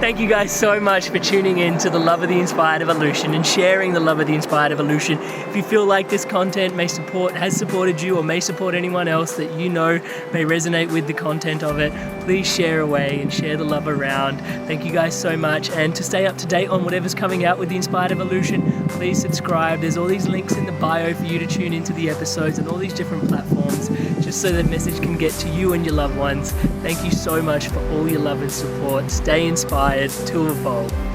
Thank you guys so much for tuning in to the Love of the Inspired Evolution and sharing the Love of the Inspired Evolution. If you feel like this content has supported you or may support anyone else that you know may resonate with the content of it, please share away and share the love around. Thank you guys so much. And to stay up to date on whatever's coming out with the Inspired Evolution, please subscribe. There's all these links in the bio for you to tune into the episodes and all these different platforms, just so that message can get to you and your loved ones. Thank you so much for all your love and support. Stay inspired to evolve.